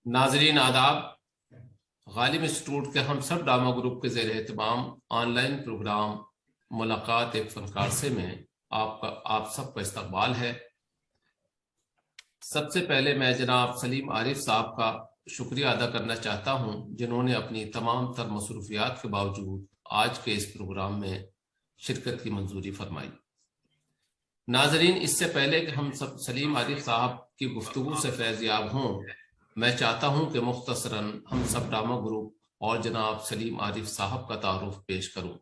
नाजरीन आदाब। गालिब इंस्टीट्यूट के हम सब ड्रामा ग्रुप के ज़ेर एहतमाम ऑनलाइन प्रोग्राम मुलाकात एक फनकार से में आप सबका इस्तकबाल है। सबसे पहले मैं जनाब सलीम आरिफ साहब का शुक्रिया अदा करना चाहता हूं, जिन्होंने अपनी तमाम तर मसरूफियात के बावजूद आज के इस प्रोग्राम में शिरकत की मंजूरी फरमाई। नाजरीन, इससे पहले कि हम सब सलीम आरिफ साहब की गुफ्तगू से फैज़याब हों, मैं चाहता हूं कि मुख्तसरन हम सब ड्रामा ग्रुप और जनाब सलीम आरिफ साहब का तारुफ पेश करूं।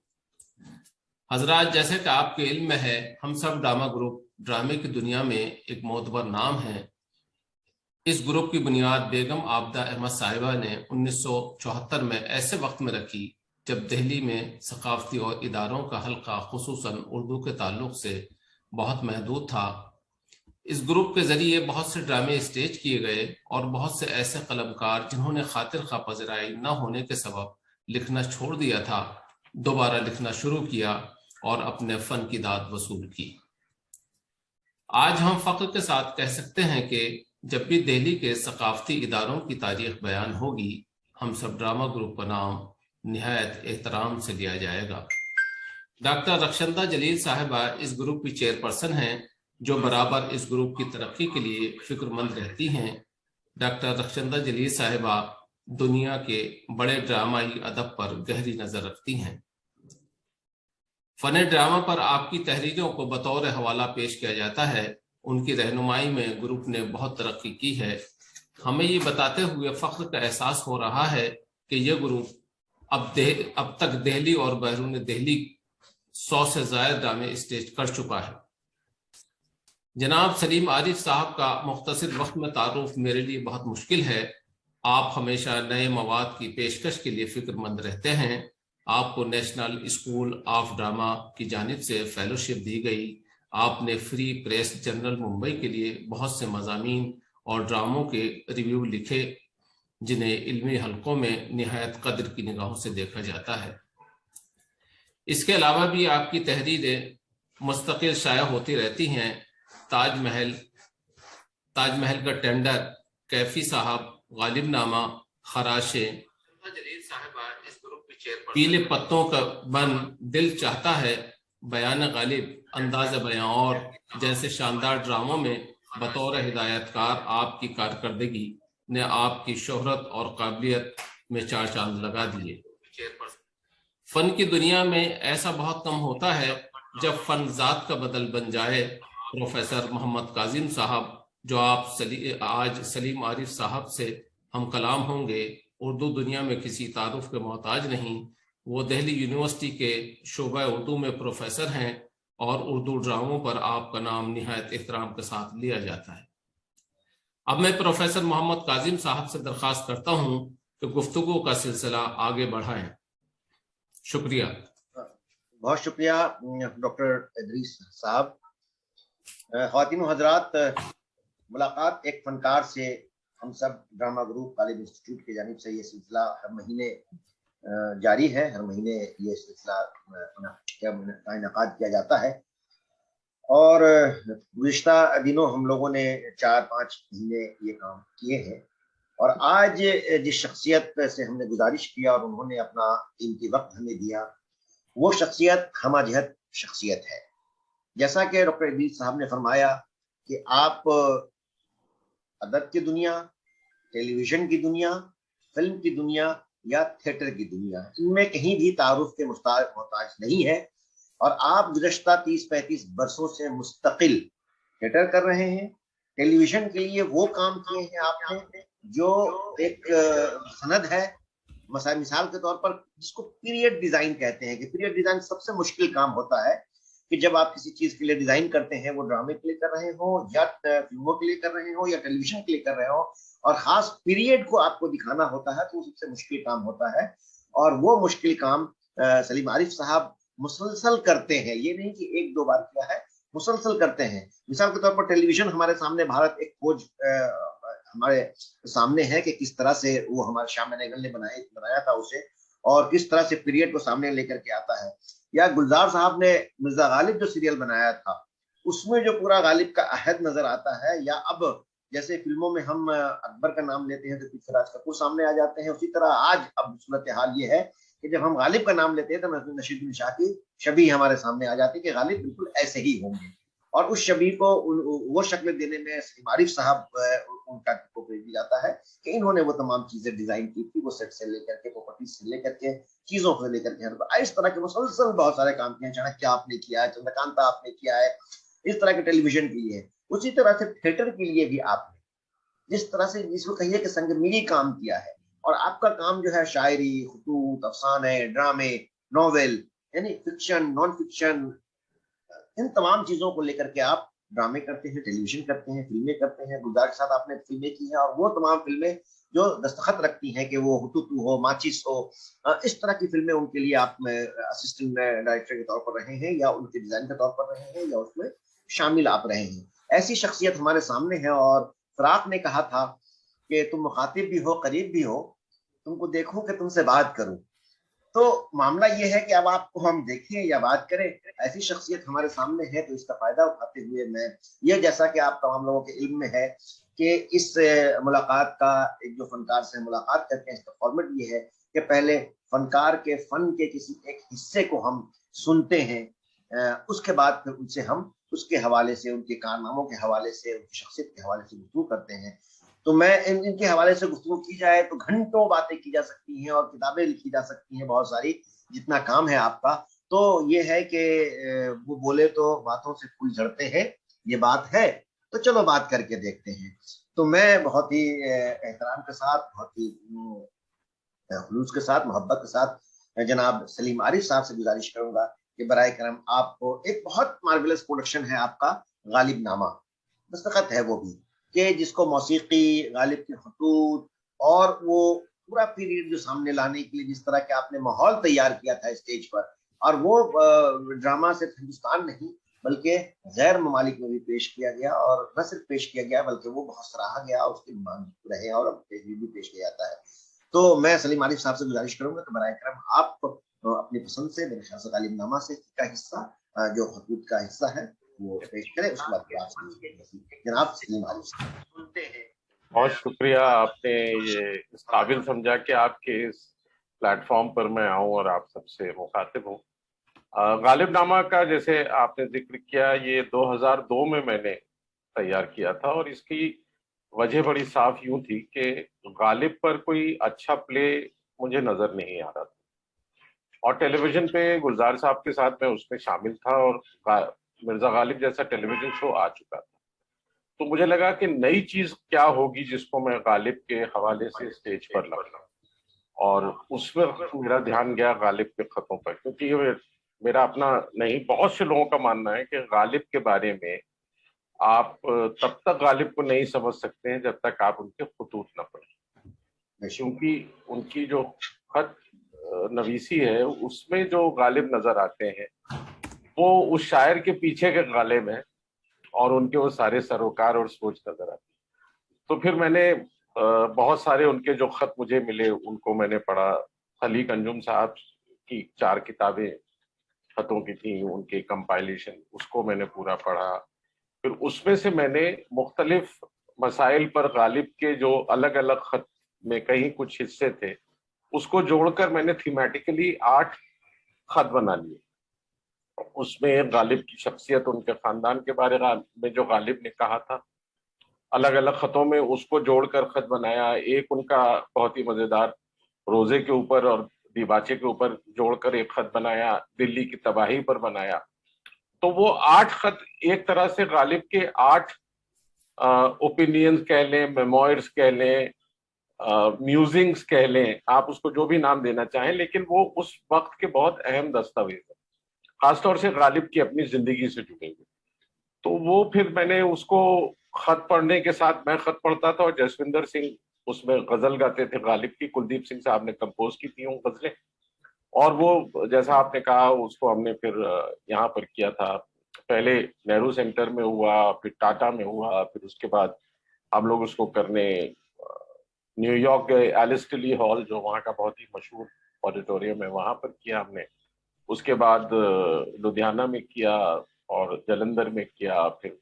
हजरात, जैसे कि आपके इल्म में है, हम सब ड्रामा ग्रुप ड्रामे की दुनिया में एक मोतबर नाम है। इस ग्रुप की बुनियाद बेगम आबदा अहमद साहिबा ने 1974 में ऐसे वक्त में रखी जब दिल्ली में सकाफती और इदारों का हल्का खुसूसन उर्दू के ताल्लुक से बहुत महदूद था। इस ग्रुप के जरिए बहुत से ड्रामे स्टेज किए गए और बहुत से ऐसे कलमकार जिन्होंने खातिर खा पजराई न होने के सबब लिखना छोड़ दिया था, दोबारा लिखना शुरू किया और अपने फन की दाद वसूल की। आज हम फख्र के साथ कह सकते हैं कि जब भी दिल्ली के सकाफती इदारों की तारीख बयान होगी, हम सब ड्रामा ग्रुप का नाम निहायत एहतराम से लिया जाएगा। डॉक्टर रक्षंदा जलील साहिबा इस ग्रुप की चेयरपर्सन हैं, जो बराबर इस ग्रुप की तरक्की के लिए फिक्रमंद रहती हैं। डॉक्टर रक्षंदा जलील साहिबा दुनिया के बड़े ड्रामाई अदब पर गहरी नजर रखती हैं। फन ड्रामा पर आपकी तहरीरों को बतौर हवाला पेश किया जाता है। उनकी रहनुमाई में ग्रुप ने बहुत तरक्की की है। हमें ये बताते हुए फख्र का एहसास हो रहा है कि यह ग्रुप अब तक दिल्ली और बैरून दिल्ली 100 से ज़ायद ड्रामे स्टेज कर चुका है। जनाब सलीम आरिफ साहब का मुख्तसर वक्त में तारुफ मेरे लिए बहुत मुश्किल है। आप हमेशा नए मवाद की पेशकश के लिए फिक्रमंद रहते हैं। आपको नेशनल स्कूल ऑफ ड्रामा की जानिब से फेलोशिप दी गई। आपने फ्री प्रेस जर्नल मुंबई के लिए बहुत से मज़ामीन और ड्रामों के रिव्यू लिखे, जिन्हें इल्मी हलकों में निहायत कदर की निगाहों से देखा जाता है। इसके अलावा भी आपकी तहरीरें मुस्तकिल शाया होती रहती हैं। ताजमहल का टेंडर, कैफी साहब, गालिब नामा, खराशे, पीले पत्तों का बन, दिल चाहता है, बयान गालिब, अंदाज बयां और जैसे शानदार ड्रामों में बतौर हिदायतकार आपकी कारकर्दगी ने आपकी शोहरत और काबिलियत में चार चांद लगा दिए। फन की दुनिया में ऐसा बहुत कम होता है जब फन जात का बदल बन जाए। प्रोफेसर मोहम्मद काजिम साहब, जो आप आज सलीम आरिफ साहब से हम कलाम होंगे, उर्दू दुनिया में किसी तारुफ के मोहताज नहीं। वो दिल्ली यूनिवर्सिटी के शोबा उर्दू में प्रोफेसर हैं और उर्दू ड्रामों पर आपका नाम निहायत एहतराम के साथ लिया जाता है। अब मैं प्रोफेसर मोहम्मद काजिम साहब से दरख्वास्त करता हूँ कि गुफ्तगू का सिलसिला आगे बढ़ाएं। शुक्रिया। बहुत शुक्रिया डॉक्टर इदरीस साहब। ख्वातीन व हजरात, मुलाकात एक फनकार से हम सब ड्रामा ग्रुप गालिब इंस्टीट्यूट की जानिब से ये सिलसिला हर महीने जारी है। हर महीने ये सिलसिला का इनेकाद किया जाता है और गुज़िश्ता दिनों हम लोगों ने 4-5 महीने ये काम किए हैं। और आज जिस शख्सियत से हमने गुजारिश किया और उन्होंने अपना कीमती वक्त हमें दिया, वो शख्सियत हमाजहत शख्सियत है। जैसा कि डॉक्टर इदरीस साहब ने फरमाया कि आप अदब की दुनिया, टेलीविजन की दुनिया, फिल्म की दुनिया या थिएटर की दुनिया, इनमें कहीं भी तारुफ के मोहताज नहीं है। और आप गुज़श्ता 30-35 बरसों से मुस्तकिल थिएटर कर रहे हैं। टेलीविजन के लिए वो काम किए हैं आपने जो एक सनद है, मिसाल के तौर पर जिसको पीरियड डिजाइन कहते हैं। कि पीरियड डिजाइन सबसे मुश्किल काम होता है कि जब आप किसी चीज के लिए डिजाइन करते हैं, वो ड्रामे के लिए कर रहे हो या फिल्मों के लिए कर रहे हो या टेलीविजन के लिए कर रहे हो, और खास पीरियड को आपको दिखाना होता है, तो सबसे मुश्किल काम होता है। और वो मुश्किल काम सलीम आरिफ साहब मुसलसल करते हैं। ये नहीं कि 1-2 बार किया है, मुसलसल करते हैं। मिसाल के तौर पर टेलीविजन हमारे सामने भारत एक खोज हमारे सामने है कि किस तरह से वो हमारे शाह मैनेगल ने बनाया था उसे, और किस तरह से पीरियड को सामने लेकर के आता है। या गुलजार साहब ने मिर्जा गालिब जो सीरियल बनाया था, उसमें जो पूरा गालिब का अहद नजर आता है, या अब जैसे फिल्मों में हम अकबर का नाम लेते हैं तो पृथ्वीराज कपूर सामने आ जाते हैं, उसी तरह आज अब सूरत हाल ये है कि जब हम गालिब का नाम लेते हैं तो नसीरुद्दीन शाह की छवि हमारे सामने आ जाती है कि गालिब बिल्कुल ऐसे ही होंगे। और उस छवि को वो शक्ल देने में सलीम आरिफ साहब उनका को प्रेरित दिया जाता है कि इन्होंने वो तमाम चीजें डिजाइन की थी, वो सेट से लेकर के, प्रॉपर्टी से लेकर के, चीजों से लेकर के, इस तरह के मुसलसल बहुत सारे काम किए। चाणक्य आपने किया है, चंद्रकांता आपने किया है, इस तरह के टेलीविजन के लिए। उसी तरह से थिएटर के लिए भी आपने जिस तरह से जिसको कहिए कि संगमीरी काम किया है, और आपका काम जो है शायरी, खुतूत, अफसाने, ड्रामे, नॉवेल, यानी फिक्शन, नॉन फिक्शन, इन तमाम चीजों को लेकर के आप ड्रामे करते हैं, टेलीविजन करते हैं, फिल्में करते हैं। गुलजार के साथ आपने फिल्में की हैं, और वो तमाम फिल्में जो दस्तखत रखती हैं कि वो हुतुतु हो, माचिस हो, इस तरह की फिल्में उनके लिए आप असिस्टेंट डायरेक्टर के तौर पर रहे हैं, या उनके डिजाइन के तौर पर रहे हैं, या उसमें शामिल आप रहे हैं। ऐसी शख्सियत हमारे सामने है। और फराक ने कहा था कि तुम मुखातिब भी हो, करीब भी हो, तुमको देखूं कि तुमसे बात करूं। तो मामला ये है कि अब आपको हम देखें या बात करें, ऐसी शख्सियत हमारे सामने है, तो इसका फायदा उठाते हुए मैं ये, जैसा कि आप तमाम लोगों के इल्म में है कि इस मुलाकात का, एक जो फनकार से मुलाकात करते हैं, इसका फॉर्मेट ये है कि पहले फनकार के फन के किसी एक हिस्से को हम सुनते हैं, उसके बाद फिर उनसे हम उसके हवाले से, उनके कारनामों के हवाले से, उनकी शख्सियत के हवाले से गुफ्तगू करते हैं। तो मैं इनके हवाले से गुफ्तगू की जाए तो घंटों बातें की जा सकती हैं, और किताबें लिखी जा सकती हैं बहुत सारी, जितना काम है आपका। तो ये है कि वो बोले तो बातों से फूल झड़ते हैं, ये बात है। तो चलो बात करके देखते हैं। तो मैं बहुत ही एहतराम के साथ, बहुत ही खुलूस के साथ, मोहब्बत के साथ जनाब सलीम आरिफ साहब से गुजारिश करूंगा कि बराए करम आपको, एक बहुत मार्वेलस प्रोडक्शन है आपका गालिब नामा, दस्तखत है वो भी, कि जिसको मौसीकी, गालिब के खतूत, और वो पूरा पीरियड जो सामने लाने के लिए जिस तरह के आपने माहौल तैयार किया था स्टेज पर, और वो ड्रामा सिर्फ हिंदुस्तान नहीं बल्कि गैर ममालिक में भी पेश किया गया, और न सिर्फ पेश किया गया बल्कि वो बहुत सराहा गया, उसकी मांग रहे, और अब भी पेश किया जाता है। तो मैं सलीम आरिफ साहब से गुजारिश करूंगा कि बराए करम आप अपनी पसंद से, मेरे ख्याल से गालिब नामा से का हिस्सा, जो खतूत का हिस्सा है, वो पेश करें। उसके बाद फिर आप जनाब सलीम आरिफ साहब सुनते हैं। बहुत शुक्रिया, आपने ये इस काबिल समझा कि आपके इस प्लेटफॉर्म पर मैं आऊं और आप सबसे मुखातिब हूं। गालिब नामा का जैसे आपने जिक्र किया, ये 2002 में मैंने तैयार किया था, और इसकी वजह बड़ी साफ यूं थी कि गालिब पर कोई अच्छा प्ले मुझे नजर नहीं आ रहा था, और टेलीविजन पे गुलजार साहब के साथ मैं उसमें शामिल था, और मिर्जा गालिब जैसा टेलीविजन शो आ चुका था। तो मुझे लगा कि नई चीज क्या होगी जिसको मैं गालिब के हवाले से स्टेज पर लाऊं, और उसमें मेरा ध्यान गया गालिब के खतों पर, क्योंकि ये मेरा अपना नहीं, बहुत से लोगों का मानना है कि गालिब के बारे में आप तब तक गालिब को नहीं समझ सकते हैं जब तक आप उनके खतूत न पढ़ें, क्योंकि उनकी जो खत नवीसी है उसमें जो गालिब नजर आते हैं वो उस शायर के पीछे के गालिब हैं, और उनके वो सारे सरोकार और सोच नजर आती। तो फिर मैंने बहुत सारे उनके जो खत मुझे मिले उनको मैंने पढ़ा। खलीक अंजुम साहब की 4 किताबें खतों की थी, उनके कंपाइलेशन, उसको मैंने पूरा पढ़ा। फिर उसमें से मैंने मुख्तलिफ मसाइल पर गालिब के जो अलग अलग खत में कहीं कुछ हिस्से थे उसको जोड़कर मैंने थीमेटिकली 8 खत बना लिए। उसमें गालिब की शख्सियत, उनके खानदान के बारे में जो गालिब ने कहा था, अलग अलग खतों में उसको जोड़कर खत बनाया। एक उनका बहुत ही मजेदार रोजे के ऊपर और दिबाचे के ऊपर जोड़कर एक खत बनाया, दिल्ली की तबाही पर बनाया। तो वो 8 खत एक तरह से गालिब के 8 ओपिनियंस कह लें, मेमोइर्स कह लें, म्यूजिंग्स कह लें, आप उसको जो भी नाम देना चाहें, लेकिन वो उस वक्त के बहुत अहम दस्तावेज है, खासतौर से गालिब की अपनी जिंदगी से जुड़े हुए। तो वो फिर मैंने उसको, खत पढ़ने के साथ मैं खत पढ़ता था, और जसविंदर सिंह उसमें गजल गाते थे गालिब की, कुलदीप सिंह साहब ने कंपोज की थी वो गजलें। और वो जैसा आपने कहा उसको हमने फिर यहाँ पर किया था, पहले नेहरू सेंटर में हुआ, फिर टाटा में हुआ, फिर उसके बाद हम लोग उसको करने न्यूयॉर्क गए, एलिस टिली हॉल जो वहाँ का बहुत ही मशहूर ऑडिटोरियम है, वहाँ पर किया हमने। उसके बाद लुधियाना में किया, और जलंधर में किया, फिर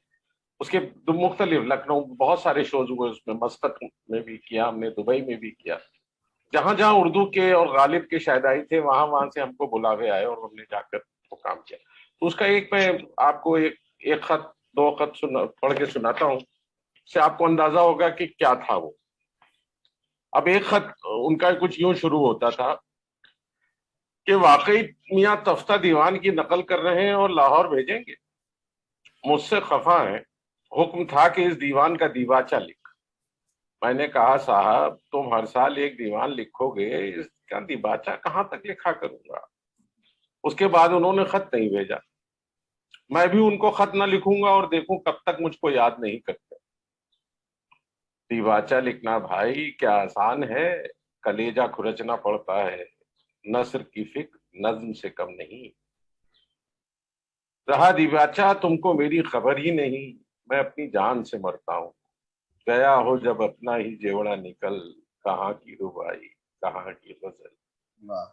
उसके मुख्तलिफ लखनऊ बहुत सारे शोज हुए उसमें, मस्कत में भी किया हमने, दुबई में भी किया, जहां जहां उर्दू के और गालिब के शायदाई थे वहां वहां से हमको बुलावे आए और हमने जाकर वो काम किया। तो उसका एक मैं आपको एक खत दो खत पढ़ के सुनाता हूँ, से आपको अंदाजा होगा कि क्या था वो। अब एक खत उनका कुछ यूं शुरू होता था कि वाकई मियां तफ्ता दीवान की नकल कर रहे हैं और लाहौर भेजेंगे, मुझसे खफा है, हुक्म था कि इस दीवान का दीवाचा लिख। मैंने कहा साहब तुम हर साल एक दीवान लिखोगे, इसका दीवाचा कहाँ तक लिखा करूंगा। उसके बाद उन्होंने खत नहीं भेजा। मैं भी उनको खत ना लिखूंगा और देखूं कब तक मुझको याद नहीं करते। दीवाचा लिखना भाई क्या आसान है, कलेजा खुरचना पड़ता है, नस्र की फिक्र नज्म से कम नहीं। रहा दीवाचा तुमको मेरी खबर ही नहीं, मैं अपनी जान से मरता हूँ। गया हो जब अपना ही जेवड़ा निकल, कहाँ की रुबाई कहाँ की गजल। वाह।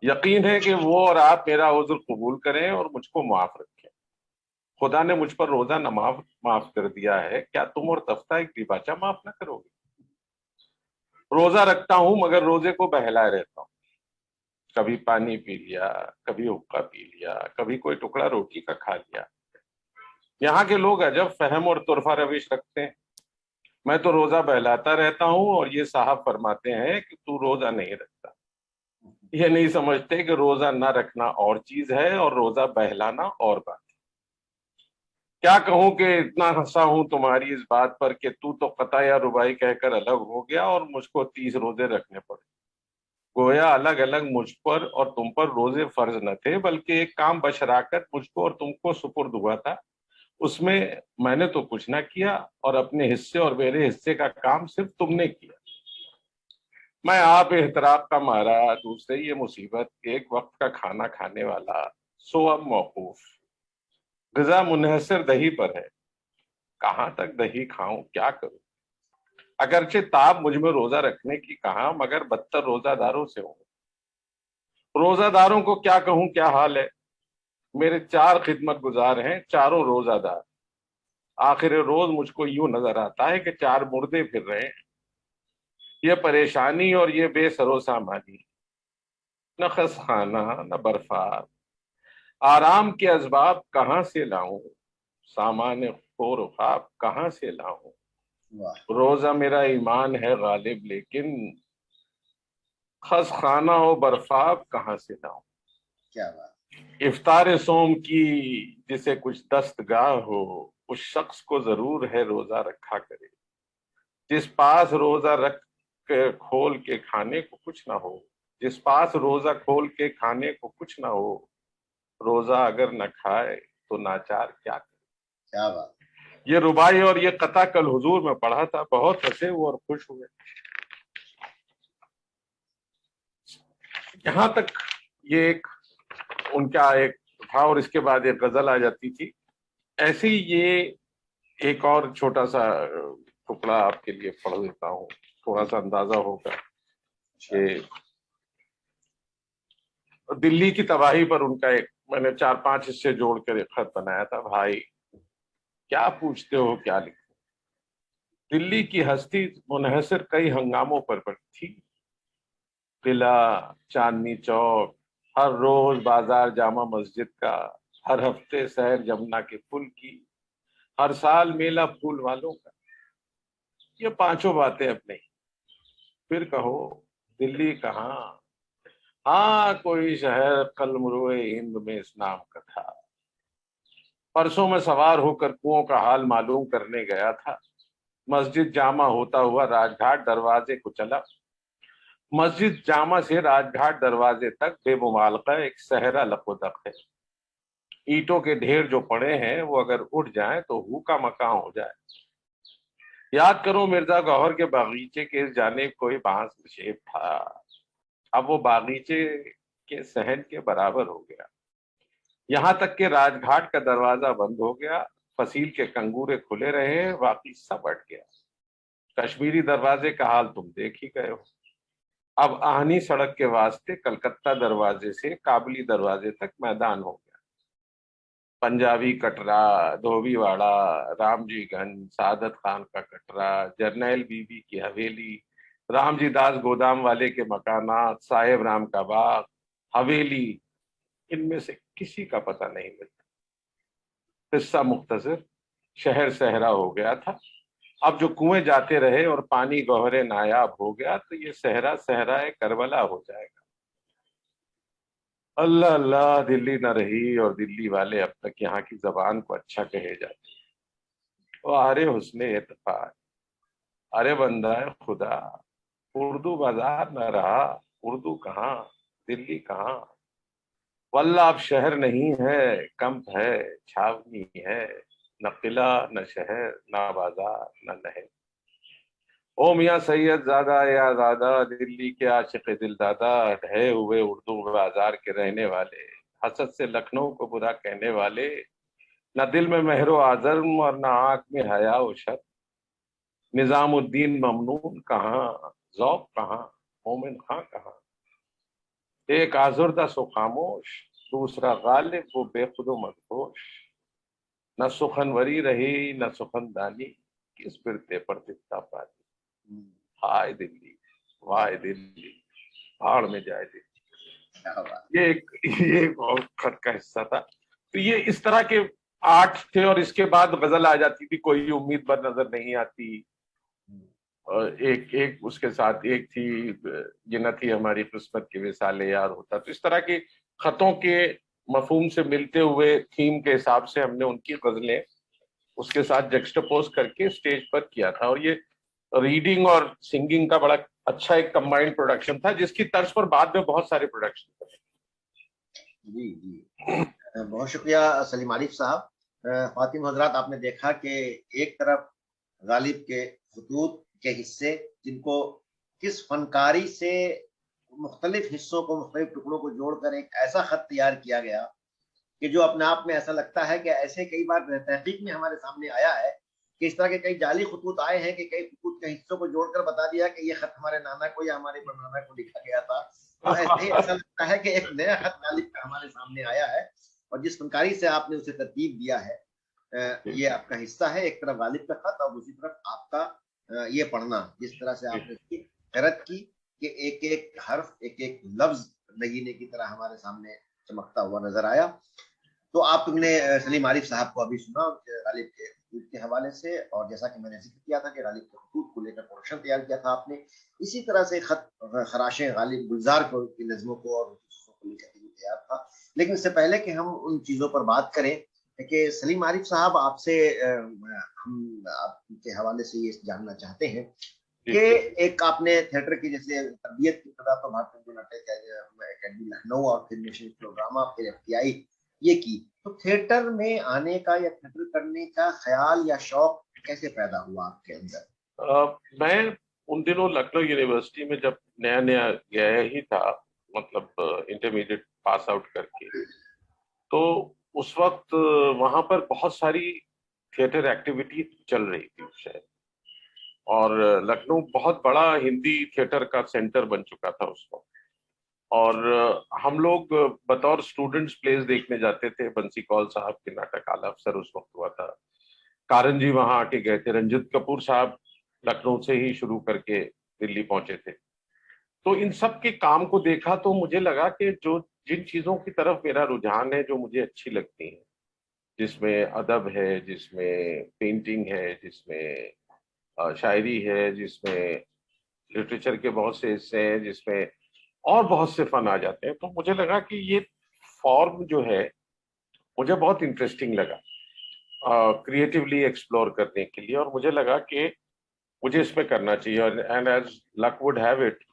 यकीन है कि वो और आप मेरा उज़्र कबूल करें और मुझको माफ रखें। खुदा ने मुझ पर रोजा नमाज माफ कर दिया है, क्या तुम और तफ्ता एक दिबाचा माफ ना करोगे। रोजा रखता हूं मगर रोजे को बहलाए रहता हूँ। कभी पानी पी लिया, कभी हुक्का पी लिया, कभी कोई टुकड़ा रोटी का खा लिया। यहाँ के लोग अजब फहम और तुरफा रविश रखते हैं। मैं तो रोजा बहलाता रहता हूँ और ये साहब फरमाते हैं कि तू रोजा नहीं रखता। ये नहीं समझते कि रोजा ना रखना और चीज है और रोजा बहलाना और बात। क्या कहूं कि इतना हंसा हूं तुम्हारी इस बात पर कि तू तो कता या रुबाई कहकर अलग हो गया और मुझको 30 रोजे रखने पड़े। गोया अलग अलग मुझ पर और तुम पर रोजे फर्ज न थे, बल्कि एक काम बशराकत मुझको और तुमको सुपुर्द हुआ था, उसमें मैंने तो कुछ ना किया और अपने हिस्से और मेरे हिस्से का काम सिर्फ तुमने किया। मैं आप एहतराम का मारा, दूसरे ये मुसीबत, एक वक्त का खाना खाने वाला, सो अब मौकूफ। ग़िज़ा मुनहसर दही पर है, कहाँ तक दही खाऊं क्या करूं। अगरचे ताब मुझ में रोजा रखने की कहा, मगर बदतर रोजादारों से हूं। रोजादारों को क्या कहूं क्या हाल है। मेरे 4 खिदमत गुजार हैं, चारों रोजादार। आखिर रोज मुझको यूं नजर आता है कि 4 मुर्दे फिर रहे हैं। ये परेशानी और ये बेसरो सामानी, न खस खाना न बर्फार, आराम के असबाब कहाँ से लाऊं, सामान खौर ख्वाब कहाँ से लाऊं। वाह। रोजा मेरा ईमान है गालिब, लेकिन खस खाना हो बर्फाब कहाँ से लाऊं। क्या बात। इफ्तार सोम की जिसे कुछ दस्तगाह हो, उस शख्स को जरूर है रोजा रखा करे। जिस पास रोजा रख के खोल के खाने को कुछ ना हो, जिस पास रोजा खोल के खाने को कुछ ना हो, रोजा अगर न खाए तो नाचार क्या करे। क्या बात। ये रुबाई और ये कथा कल हुजूर में पढ़ा था, बहुत हंसे हुए और खुश हुए। यहाँ तक ये एक उनका एक था और इसके बाद एक गजल आ जाती थी। ऐसे ही ये एक और छोटा सा टुकड़ा आपके लिए पढ़ देता हूँ, थोड़ा सा अंदाजा होगा कि दिल्ली की तबाही पर उनका एक मैंने 4-5 हिस्से जोड़कर एक खत बनाया था। भाई क्या पूछते हो क्या लिखो, दिल्ली की हस्ती मुनहसर कई हंगामों पर थी। किला, चांदनी चौक, हर रोज बाजार जामा मस्जिद का, हर हफ्ते सैर जमुना के पुल की, हर साल मेला फूल वालों का। ये 5 बातें अपने ही। फिर कहो दिल्ली कहाँ, हाँ कोई शहर कलमरोए हिंद में इस नाम का था। परसों में सवार होकर कुओं का हाल मालूम करने गया था। मस्जिद जामा होता हुआ राजघाट दरवाजे को चला। मस्जिद जामा से राजघाट दरवाजे तक बेमुमालका एक सहरा लकोदक है। ईंटों के ढेर जो पड़े हैं वो अगर उठ जाएं तो हू का मकान हो जाए। याद करो मिर्जा गौहर के बागीचे के इस जानिब कोई बांस नशेब था, अब वो बागीचे के सहन के बराबर हो गया। यहाँ तक कि राजघाट का दरवाजा बंद हो गया, फसील के कंगूरे खुले रहे, बाकी सब अट गया। कश्मीरी दरवाजे का हाल तुम देख ही गए हो। अब आहनी सड़क के वास्ते कलकत्ता दरवाजे से काबली दरवाजे तक मैदान हो गया। पंजाबी कटरा, धोबीवाड़ा, रामजी गंज, सादत खान का कटरा, जरनैल बीबी की हवेली, रामजी दास गोदाम वाले के मकानात, साहेब राम का बाग, हवेली, इनमें से किसी का पता नहीं मिलता। किस्सा मुख्तसर, शहर सहरा हो गया था। अब जो कुएं जाते रहे और पानी गौहरे नायाब हो गया, तो ये सहरा सहराए करबला हो जाएगा। अल्लाह अल्लाह, दिल्ली न रही और दिल्ली वाले अब तक यहाँ की जबान को अच्छा कहे जाते हैं। ओ अरे हुस्ने इत्तेफाक, अरे बंदा खुदा, उर्दू बाजार न रहा, उर्दू कहाँ, दिल्ली कहाँ। वल्लाह अब शहर नहीं है, कंप है, छावनी है, न किला न शहर न बाजार न नहर। ओ मियाँ सैयद ज़ादा या ज़ादा, दिल्ली के आशिक दिलदादा, ढहे हुए उर्दू बाजार के रहने वाले, हसद से लखनऊ को बुरा कहने वाले, न दिल में महरो आज़म और न आंख में हया व शर्म। निजामुद्दीन ममनून कहाँ, ज़ौक़ कहाँ, मोमिन खां कहाँ। एक आजुर्दा सो खामोश, दूसरा गालिब वो बेखुदो मदहोश। न सुखनवरी रही न सुखनदानी, किस बिरते पर दिखता पानी। हाय दिल्ली, वाय दिल्ली, भाड़ में जाए दिल्ली। ये एक और खत का हिस्सा था। तो ये इस तरह के 8 थे और इसके बाद गजल आ जाती थी, कोई उम्मीद पर नजर नहीं आती। और एक उसके साथ एक थी, ये न थी हमारी किस्मत के विसाले यार होता। तो इस तरह के खतों के मफहूम से मिलते हुए थीम के हिसाब से हमने उनकी गजलें उसके साथ जक्सटापोज करके स्टेज पर किया था। और ये रीडिंग और सिंगिंग का बड़ा अच्छा एक कंबाइंड प्रोडक्शन था, जिसकी तर्ज पर बाद में बहुत सारे प्रोडक्शन थे। जी जी, बहुत शुक्रिया सलीम आरिफ साहब। ख्वातीन हजरात, आपने देखा कि एक तरफ गालिब के खतूत के हिस्से, जिनको किस फनकारी से मुख्तलिफ हिस्सों को, मुख्तलिफ टुकड़ों को जोड़कर एक ऐसा खत तैयार किया गया कि जो अपने आप में ऐसा लगता है कि ऐसे कई बार तहकीक में हमारे सामने आया है कि इस तरह के कई जाली खतूत आए हैं कि कई खतूत के हिस्सों को जोड़कर बता दिया कि ये खत हमारे नाना को या हमारे परनाना को लिखा गया था। तो ऐसे ही ऐसा लगता है कि एक नया खत गालिब का हमारे सामने आया है, और जिस फनकारी से आपने उसे तरतीब दिया है, ये आपका हिस्सा है। एक तरफ गालिब का खत और दूसरी तरफ आपका ये पढ़ना, जिस तरह से आपने इसकी हैरत की कि एक एक हर्फ, एक एक लफ्ज नगीने की तरह हमारे सामने चमकता हुआ नजर आया। तो आपने सलीम आरिफ साहब को अभी सुना गालिब के खतूत के हवाले से, और जैसा कि मैंने जिक्र किया था कि गालिब के खतूत को लेकर प्रोडक्शन तैयार किया था आपने, इसी तरह से खत खराशें गालिब गुलजार को की नज़्मों को और चीजों को लेकर भी तैयार था। लेकिन इससे पहले कि हम उन चीजों पर बात करें, कि सलीम आरिफ साहब आपसे हम आपके हवाले से ये जानना चाहते हैं कि एक आपने थिएटर की जैसे तरबियत की इब्तिदा तो भारतीय नाट्य अकेडमी लखनऊ और फिर नेशनल ड्रामा, फिर FTI ये की, तो थिएटर में आने का या थिएटर करने का ख्याल या शौक कैसे पैदा हुआ आपके अंदर? मैं उन दिनों लखनऊ यूनिवर्सिटी में जब नया नया गया ही था, मतलब इंटरमीडिएट पास आउट करके, तो उस वक्त वहां पर बहुत सारी थिएटर एक्टिविटी चल रही थी उस शहर, और लखनऊ बहुत बड़ा हिंदी थिएटर का सेंटर बन चुका था उस वक्त। और हम लोग बतौर स्टूडेंट्स प्लेस देखने जाते थे। बंसी कौल साहब के नाटक आला अफसर उस वक्त हुआ था, कारण जी वहां आके गए थे, रंजित कपूर साहब लखनऊ से ही शुरू करके दिल्ली पहुंचे थे। तो इन सब के काम को देखा तो मुझे लगा कि जो जिन चीजों की तरफ मेरा रुझान है, जो मुझे अच्छी लगती है, जिसमें अदब है, जिसमें पेंटिंग है, जिसमें शायरी है, जिसमें लिटरेचर के बहुत से हिस्से हैं, जिसमें और बहुत से फन आ जाते हैं, तो मुझे लगा कि ये फॉर्म जो है मुझे बहुत इंटरेस्टिंग लगा क्रिएटिवली एक्सप्लोर करने के लिए। और मुझे लगा कि मुझे इसमें करना चाहिए। और and as luck would have it,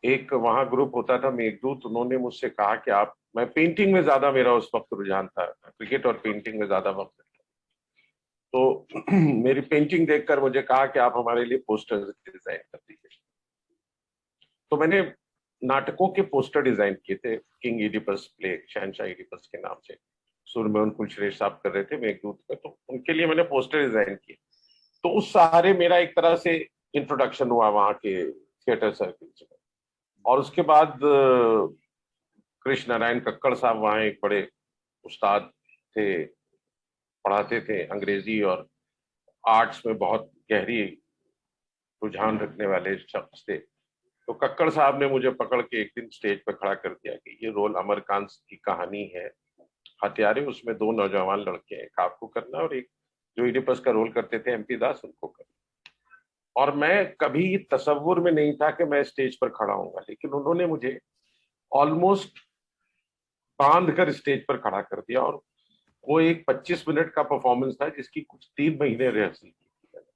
एक वहाँ ग्रुप होता था मेघदूत, उन्होंने मुझसे कहा कि आप, मैं पेंटिंग में ज्यादा मेरा उस वक्त रुझान था, क्रिकेट और पेंटिंग में ज्यादा वक्त था, तो मेरी पेंटिंग देखकर मुझे कहा कि आप हमारे लिए पोस्टर डिजाइन कर दीजिए। तो मैंने नाटकों के पोस्टर डिजाइन किए थे, किंग इडिपस प्ले, शहनशाह इडिपस के नाम से, सुरमन कुलश्रेष्ठ साहब कर रहे थे मेघदूत में, तो उनके लिए मैंने पोस्टर डिजाइन किए। तो उस सहारे मेरा एक तरह से इंट्रोडक्शन हुआ वहाँ के थिएटर सर्किल्स में। और उसके बाद कृष्ण नारायण कक्कड़ साहब वहाँ एक बड़े उस्ताद थे, पढ़ाते थे, अंग्रेजी और आर्ट्स में बहुत गहरी रुझान रखने वाले शख्स थे। तो कक्कड़ साहब ने मुझे पकड़ के एक दिन स्टेज पर खड़ा कर दिया कि ये रोल अमरकांत की कहानी है, हत्यारे, उसमें दो नौजवान लड़के हैं, एक आपको करना और एक जो इडिपस का रोल करते थे एमपी दास, उनको करना। और मैं कभी तसव्वुर में नहीं था कि मैं स्टेज पर खड़ा हूंगा, लेकिन उन्होंने मुझे ऑलमोस्ट बांध कर स्टेज पर खड़ा कर दिया। और वो एक 25 मिनट का परफॉर्मेंस था जिसकी कुछ 3 महीने रिहर्सल की थी मैंने।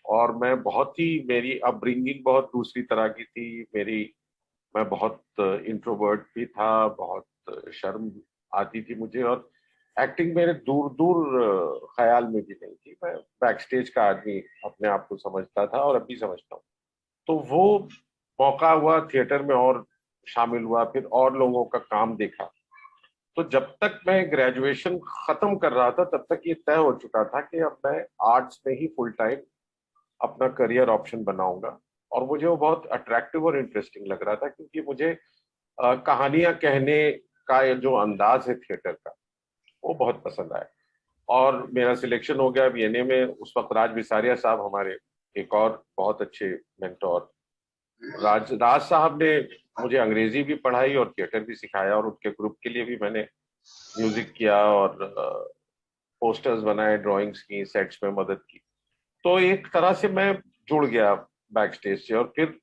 और मैं बहुत ही, मेरी अपब्रिंगिंग बहुत दूसरी तरह की थी। मैं बहुत इंट्रोवर्ट भी था, बहुत शर्म आती थी मुझे, और एक्टिंग मेरे दूर दूर ख्याल में भी नहीं थी। मैं बैक स्टेज का आदमी अपने आप को समझता था और अब भी समझता हूँ। तो वो मौका हुआ, थिएटर में और शामिल हुआ, फिर और लोगों का काम देखा। तो जब तक मैं ग्रेजुएशन खत्म कर रहा था तब तक ये तय हो चुका था कि अब मैं आर्ट्स में ही फुल टाइम अपना करियर ऑप्शन बनाऊंगा। और मुझे वो बहुत अट्रैक्टिव और इंटरेस्टिंग लग रहा था, क्योंकि मुझे कहानियां कहने का ये जो अंदाज है थिएटर का, वो बहुत पसंद आया। और मेरा सिलेक्शन हो गया वीएनए में। उस वक्त राज बिसारिया साहब, हमारे एक और बहुत अच्छे मेंटोर, राज साहब ने मुझे अंग्रेजी भी पढ़ाई और थिएटर भी सिखाया, और उनके ग्रुप के लिए भी मैंने म्यूजिक किया और पोस्टर्स बनाए, ड्राइंग्स की, सेट्स में मदद की। तो एक तरह से मैं जुड़ गया बैक स्टेज से। और फिर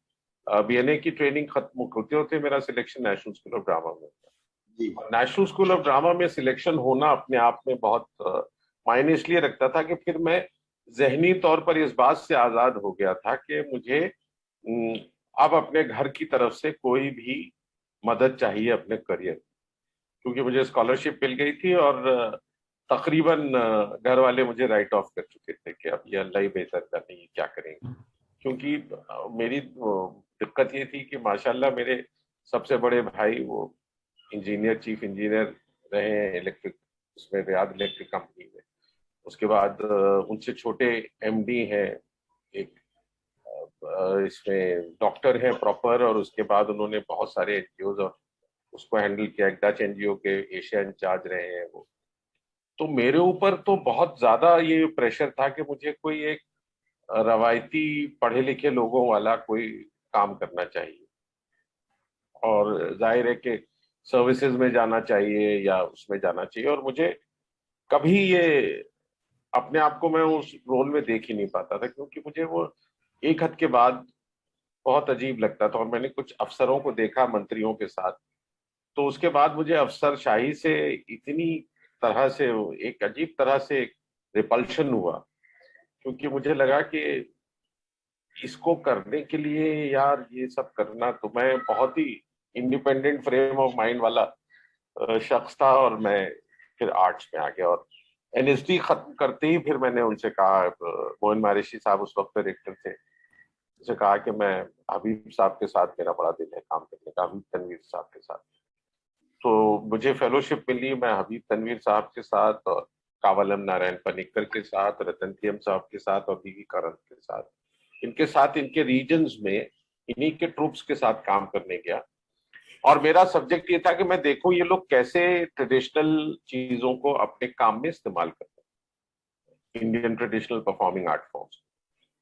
बीएनए की ट्रेनिंग खत्म होते होते मेरा selection national school of drama में हुआ। नेशनल स्कूल ऑफ ड्रामा में सिलेक्शन होना अपने आप में बहुत मायने इसलिए रखता था कि फिर मैं जहनी तौर पर इस बात से आजाद हो गया था कि मुझे अब अपने घर की तरफ से कोई भी मदद चाहिए अपने करियर, क्योंकि मुझे स्कॉलरशिप मिल गई थी और तकरीबन घर वाले मुझे राइट ऑफ कर चुके थे कि अब ये अल्लाह ही बेहतर करनी, क्या करेंगे। क्योंकि मेरी दिक्कत ये थी कि माशाल्लाह मेरे सबसे बड़े भाई वो इंजीनियर, चीफ इंजीनियर रहे हैं इलेक्ट्रिक, उसमें रियाद इलेक्ट्रिक कंपनी में। उसके बाद उनसे छोटे एमडी हैं, एक इसमें डॉक्टर हैं प्रॉपर, और उसके बाद उन्होंने बहुत सारे एनजीओ और उसको हैंडल किया। एक डच एनजीओ के एशिया इंचार्ज रहे हैं वो। तो मेरे ऊपर तो बहुत ज्यादा ये प्रेशर था कि मुझे कोई एक रवायती पढ़े लिखे लोगों वाला कोई काम करना चाहिए, और जाहिर है कि सर्विसेज में जाना चाहिए या उसमें जाना चाहिए। और मुझे कभी ये अपने आप को मैं उस रोल में देख ही नहीं पाता था, क्योंकि मुझे वो एक हद के बाद बहुत अजीब लगता था। और मैंने कुछ अफसरों को देखा मंत्रियों के साथ, तो उसके बाद मुझे अफसरशाही से इतनी तरह से एक अजीब तरह से रिपल्शन हुआ, क्योंकि मुझे लगा कि इसको करने के लिए यार ये सब करना, तो मैं बहुत ही इंडिपेंडेंट फ्रेम ऑफ माइंड वाला शख्स था। और मैं फिर आर्ट्स में आ गया, और एनएसडी खत्म करते ही फिर मैंने उनसे कहा, मोहन मारिशी साहब उस वक्त डायरेक्टर थे, उनसे कहा कि मैं हबीब साहब के साथ, मेरा बड़ा दिल है काम करने का, हबीब तनवीर साहब के साथ। तो मुझे फेलोशिप मिली, मैं हबीब तनवीर साहब के साथ और कावलम नारायण पनिक्कर के साथ, रतन टीएम साहब के साथ और बीवी करन के साथ, इनके साथ इनके रीजन्स में इन्हीं के ट्रूप्स के साथ काम करने गया। और मेरा सब्जेक्ट ये था कि मैं देखूं ये लोग कैसे ट्रेडिशनल चीजों को अपने काम में इस्तेमाल करते हैं, Indian traditional performing art forms.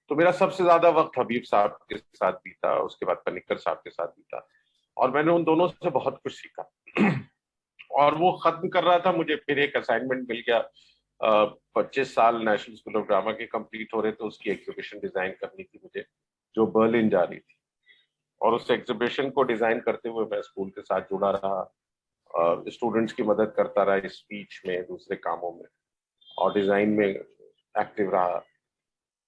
तो मेरा सबसे ज्यादा वक्त हबीब साहब के साथ बीता, उसके बाद पनिक्कर साहब के साथ बीता, और मैंने उन दोनों से बहुत कुछ सीखा। और वो खत्म कर रहा था, मुझे फिर एक असाइनमेंट मिल गया। 25 साल नेशनल स्कूल ऑफ ड्रामा के कंप्लीट हो रहे थे, उसकी एग्जीबिशन डिजाइन करनी थी मुझे, जो बर्लिन जा रही थी। और उस एग्जीबिशन को डिजाइन करते हुए मैं स्कूल के साथ जुड़ा रहा, स्टूडेंट्स की मदद करता रहा, स्पीच में, दूसरे कामों में, और डिजाइन में एक्टिव रहा।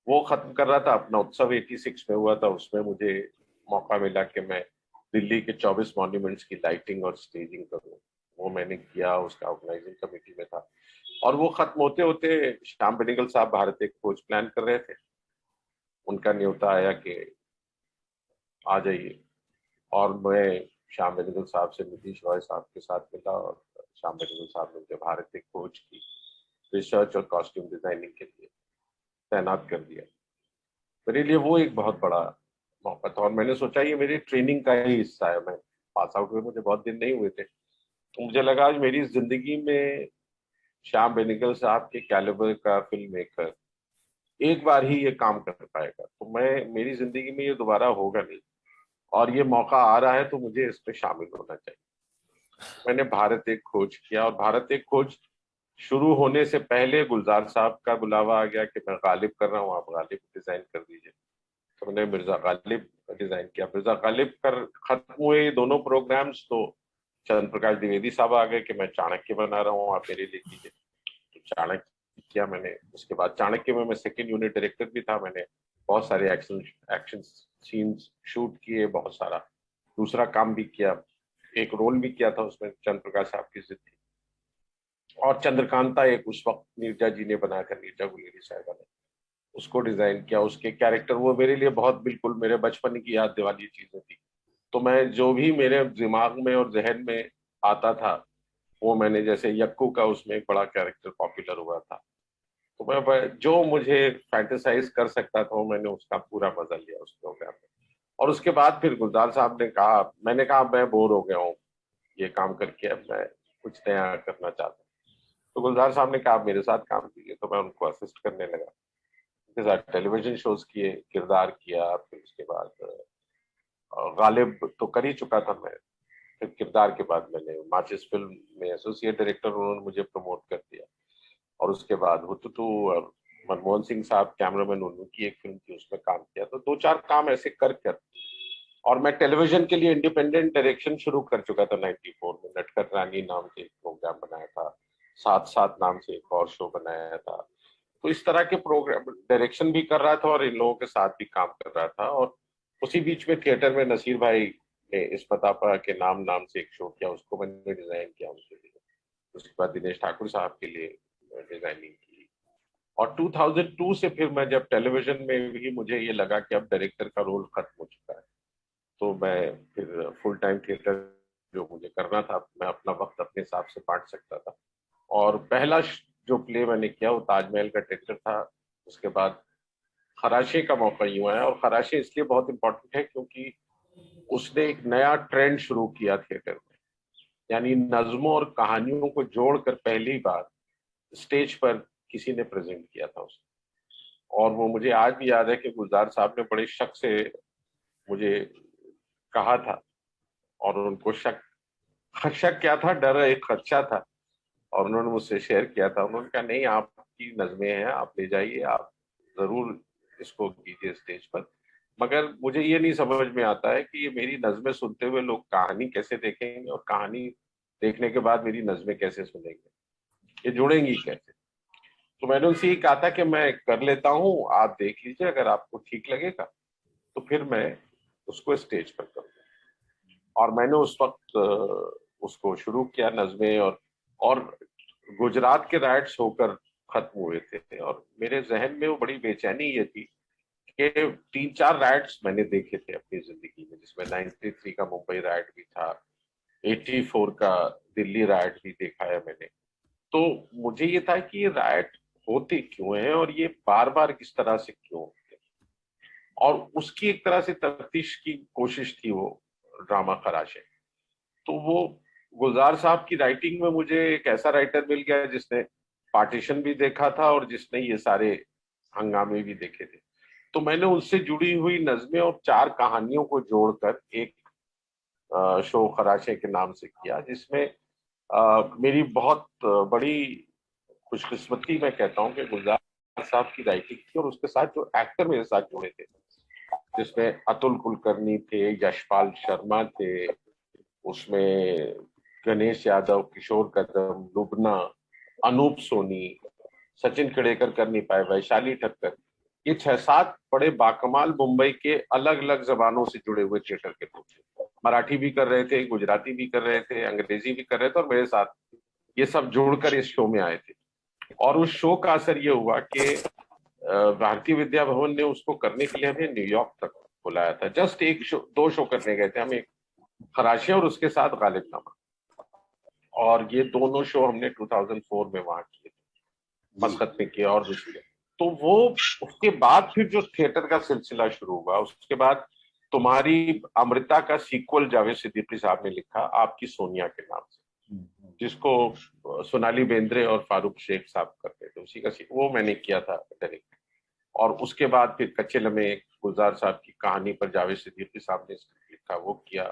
वो खत्म कर रहा था, अपना उत्सव 86 में हुआ था, उसमें मुझे मौका मिला कि मैं दिल्ली के 24 मॉन्यूमेंट्स की लाइटिंग और स्टेजिंग करूं। वो मैंने किया, उसका ऑर्गेनाइजिंग कमेटी में था। और वो खत्म होते होते श्याम बेनेगल साहब भारत एक खोज प्लान कर रहे थे, उनका न्योता आया कि आ जाइए। और मैं श्याम बेनेगल साहब से नीतीश रॉय साहब के साथ मिला, और श्याम बेनेगल साहब ने मुझे भारत एक खोज की रिसर्च और कॉस्ट्यूम डिजाइनिंग के लिए तैनात कर दिया। मेरे लिए वो एक बहुत बड़ा मौका था, और मैंने सोचा ये मेरी ट्रेनिंग का ही हिस्सा है। मैं पास आउट हुए मुझे बहुत दिन नहीं हुए थे, तो मुझे लगा आज मेरी जिंदगी में श्याम बेनेगल साहब के कैलिबर का फिल्म मेकर एक बार ही ये काम कर पाएगा। तो मेरी जिंदगी में ये दोबारा होगा नहीं, और ये मौका आ रहा है तो मुझे इसमें शामिल होना चाहिए। मैंने भारत एक खोज किया, और भारत एक खोज शुरू होने से पहले गुलजार साहब का बुलावा आ गया कि मैं गालिब कर रहा हूँ, आप गालिब डिजाइन कर दीजिए। तो मैंने मिर्जा गालिब डिजाइन किया। मिर्जा गालिब कर खत्म हुए ये दोनों प्रोग्राम्स, तो चंद्र प्रकाश द्विवेदी साहब आ गए कि मैं चाणक्य बना रहा हूँ, आप मेरे लिए कीजिए। तो चाणक्य किया मैंने। उसके बाद चाणक्य में मैं सेकंड यूनिट डायरेक्टर भी था। मैंने बहुत सारे एक्शन सीन्स शूट किए, बहुत सारा दूसरा काम भी किया, एक रोल भी किया था उसमें, चंद्र प्रकाश साहब की जिद थी। और चंद्रकांता एक उस वक्त नीरजा जी ने बनाया था, नीरजा गुलेरी साहिबा ने, उसको डिजाइन किया। उसके कैरेक्टर वो मेरे लिए बहुत बिल्कुल मेरे बचपन की याद दिवाली चीजें थी। तो मैं जो भी मेरे दिमाग में और जहन में आता था वो मैंने, जैसे यक्कू का उसमें एक बड़ा कैरेक्टर पॉपुलर हुआ था, तो मैं जो मुझे फैंटेसाइज कर सकता था वो मैंने उसका पूरा मजा लिया उस प्रोग्राम में। और उसके बाद फिर गुलजार साहब ने कहा, मैंने कहा मैं बोर हो गया हूँ ये काम करके, अब मैं कुछ नया करना चाहता हूँ। तो गुलजार साहब ने कहा आप मेरे साथ काम कीजिए। तो मैं उनको असिस्ट करने लगा, उनके साथ टेलीविजन शोज किए, किरदार किया। फिर उसके बाद गालिब तो कर ही चुका था मैं, फिर किरदार के बाद मैंने माचिस फिल्म में एसोसिएट डायरेक्टर, उन्होंने मुझे प्रमोट कर दिया। और उसके बाद हुतुतु और मनमोहन सिंह साहब कैमरामैन, उनकी एक फिल्म थी उसमें काम किया। तो दो चार काम ऐसे कर और मैं टेलीविजन के लिए इंडिपेंडेंट डायरेक्शन शुरू कर चुका था 94 में। नटखट रानी नाम से एक प्रोग्राम बनाया था, साथ साथ नाम से एक और शो बनाया था। तो इस तरह के प्रोग्राम डायरेक्शन भी कर रहा था और इन लोगों के साथ भी काम कर रहा था। और उसी बीच में थिएटर में नसीर भाई ने इस पतापा के नाम से एक शो किया, उसको मैंने डिजाइन किया उनके लिए। उसके बाद दिनेश ठाकुर साहब के लिए डिजाइनिंग की। और 2002 से फिर मैं जब टेलीविजन में भी मुझे ये लगा कि अब डायरेक्टर का रोल खत्म हो चुका है, तो मैं फिर फुल टाइम थिएटर जो मुझे करना था, मैं अपना वक्त अपने हिसाब से बांट सकता था। और पहला जो प्ले मैंने किया वो ताजमहल का टेंडर था। उसके बाद खराशे का मौका यूं आया, और खराशे इसलिए बहुत इंपॉर्टेंट है क्योंकि उसने एक नया ट्रेंड शुरू किया थिएटर में, यानी नज्मों और कहानियों को जोड़कर पहली बार स्टेज पर किसी ने प्रेजेंट किया था उसको। और वो मुझे आज भी याद है कि गुलजार साहब ने बड़े शक से मुझे कहा था, और उनको शक क्या था, डर एक खदशा था, और उन्होंने मुझसे शेयर किया था। उन्होंने कहा नहीं, आपकी नज़में हैं, आप ले जाइए, आप जरूर इसको कीजिए स्टेज पर। मगर मुझे ये नहीं समझ में आता है कि ये मेरी नज़में सुनते हुए लोग कहानी कैसे देखेंगे, और कहानी देखने के बाद मेरी नज़में कैसे सुनेंगे, ये जुड़ेंगी कैसे। तो मैंने उनसे ये कहा था कि मैं कर लेता हूँ, आप देख लीजिए, अगर आपको ठीक लगेगा तो फिर मैं उसको स्टेज पर करूँगा। और मैंने उस वक्त उसको शुरू किया नज़में। और गुजरात के राइट्स होकर खत्म हुए थे, और मेरे जहन में वो बड़ी बेचैनी ये थी कि 3-4 राइट्स मैंने देखे थे अपनी जिंदगी में, जिसमें 93 का मुंबई राइट भी था, 84 का दिल्ली राइट भी देखा है मैंने। तो मुझे ये था कि ये राइट होते क्यों हैं, और ये बार बार किस तरह से क्यों होते हैं। और उसकी एक तरह से तफ्तीश की कोशिश थी वो ड्रामा खराशे। तो वो गुलजार साहब की राइटिंग में मुझे एक ऐसा राइटर मिल गया जिसने पार्टीशन भी देखा था और जिसने ये सारे हंगामे भी देखे थे। तो मैंने उससे जुड़ी हुई नज़में और 4 कहानियों को जोड़कर एक शो खराशे के नाम से किया, जिसमें मेरी बहुत बड़ी खुशकिस्मती मैं कहता हूँ कि गुलजार साहब की राइटिंग थी, और उसके साथ जो एक्टर मेरे साथ जुड़े थे, जिसमें अतुल कुलकर्णी थे, यशपाल शर्मा थे, उसमें गणेश यादव, किशोर कदम, लुबना, अनूप सोनी, सचिन केड़ेकर कर नहीं पाए, वैशाली ठक्कर, ये 6-7 बड़े बाकमाल मुंबई के अलग अलग जबानों से जुड़े हुए थिएटर के लोग थे। मराठी भी कर रहे थे, गुजराती भी कर रहे थे, अंग्रेजी भी कर रहे थे, और मेरे साथ ये सब जोड़कर इस शो में आए थे। और उस शो का असर ये हुआ कि भारतीय विद्या भवन ने उसको करने के लिए हमें न्यूयॉर्क तक बुलाया था। जस्ट 2 शो करने गए थे हम, एक खराशे और उसके साथ गालिबनामा, और ये दोनों शो हमने 2004 में वहां किए, मस्कत में किए और दूसरे। तो वो उसके बाद फिर जो थिएटर का सिलसिला शुरू हुआ, उसके बाद तुम्हारी अमृता का सीक्वल जावेद सिद्दीकी साहब ने लिखा, आपकी सोनिया के नाम से। जिसको सोनाली बेंद्रे और फारूक शेख साहब करते थे, उसी का वो मैंने किया था डायरेक्ट। और उसके बाद फिर कच्चे लम्हे गुलजार साहब की कहानी पर जावेद सिद्दीकी साहब ने स्क्रिप्ट लिखा, वो किया।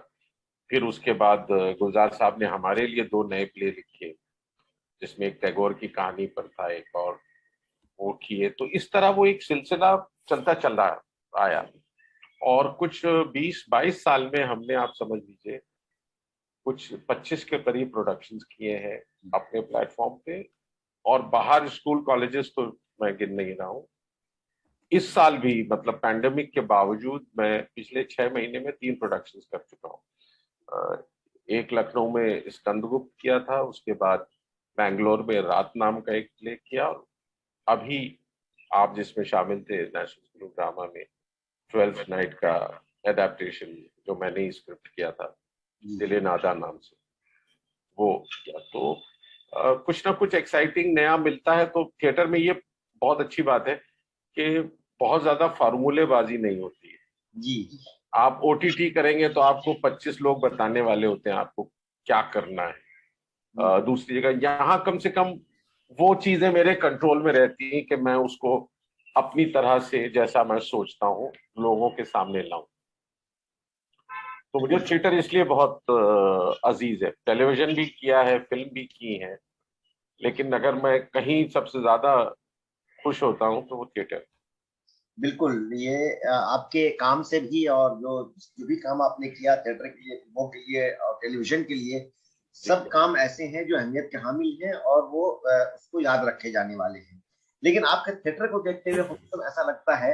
फिर उसके बाद गुलजार साहब ने हमारे लिए 2 नए प्ले लिखे, जिसमें एक टैगोर की कहानी पर था, एक और वो किए। तो इस तरह वो एक सिलसिला चलता चल रहा आया। और कुछ 20-22 साल में हमने, आप समझ लीजिए, कुछ 25 के करीब प्रोडक्शंस किए हैं अपने प्लेटफॉर्म पे। और बाहर स्कूल कॉलेजेस तो मैं गिन नहीं रहा हूँ। इस साल भी, मतलब पैंडेमिक के बावजूद, मैं पिछले 6 महीने में 3 प्रोडक्शंस कर चुका हूँ। एक लखनऊ में स्कंदगुप्त किया था, उसके बाद बैंगलोर में रात नाम का एक प्ले किया, और अभी आप जिसमें शामिल थे नेशनल स्कूल ड्रामा में 12th नाइट का एडेप्टेशन जो मैंने ही स्क्रिप्ट किया था दिले नादा नाम से, वो किया। तो कुछ ना कुछ एक्साइटिंग नया मिलता है। तो थिएटर में ये बहुत अच्छी बात है कि बहुत ज्यादा फार्मूलेबाजी नहीं होती है जी। आप ओटीटी करेंगे तो आपको 25 लोग बताने वाले होते हैं आपको क्या करना है। दूसरी जगह यहाँ कम से कम वो चीजें मेरे कंट्रोल में रहती हैं कि मैं उसको अपनी तरह से, जैसा मैं सोचता हूँ, लोगों के सामने लाऊं। तो मुझे थिएटर इसलिए बहुत अजीज है। टेलीविजन भी किया है, फिल्म भी की है, लेकिन अगर मैं कहीं सबसे ज्यादा खुश होता हूँ तो वो थिएटर। बिल्कुल, ये आपके काम से भी, और जो भी काम आपने किया थिएटर के लिए, फिल्मों के लिए और टेलीविजन के लिए, सब काम ऐसे हैं जो अहमियत के हामिल हैं और वो उसको याद रखे जाने वाले हैं। लेकिन आपके थिएटर को देखते हुए तो ऐसा लगता है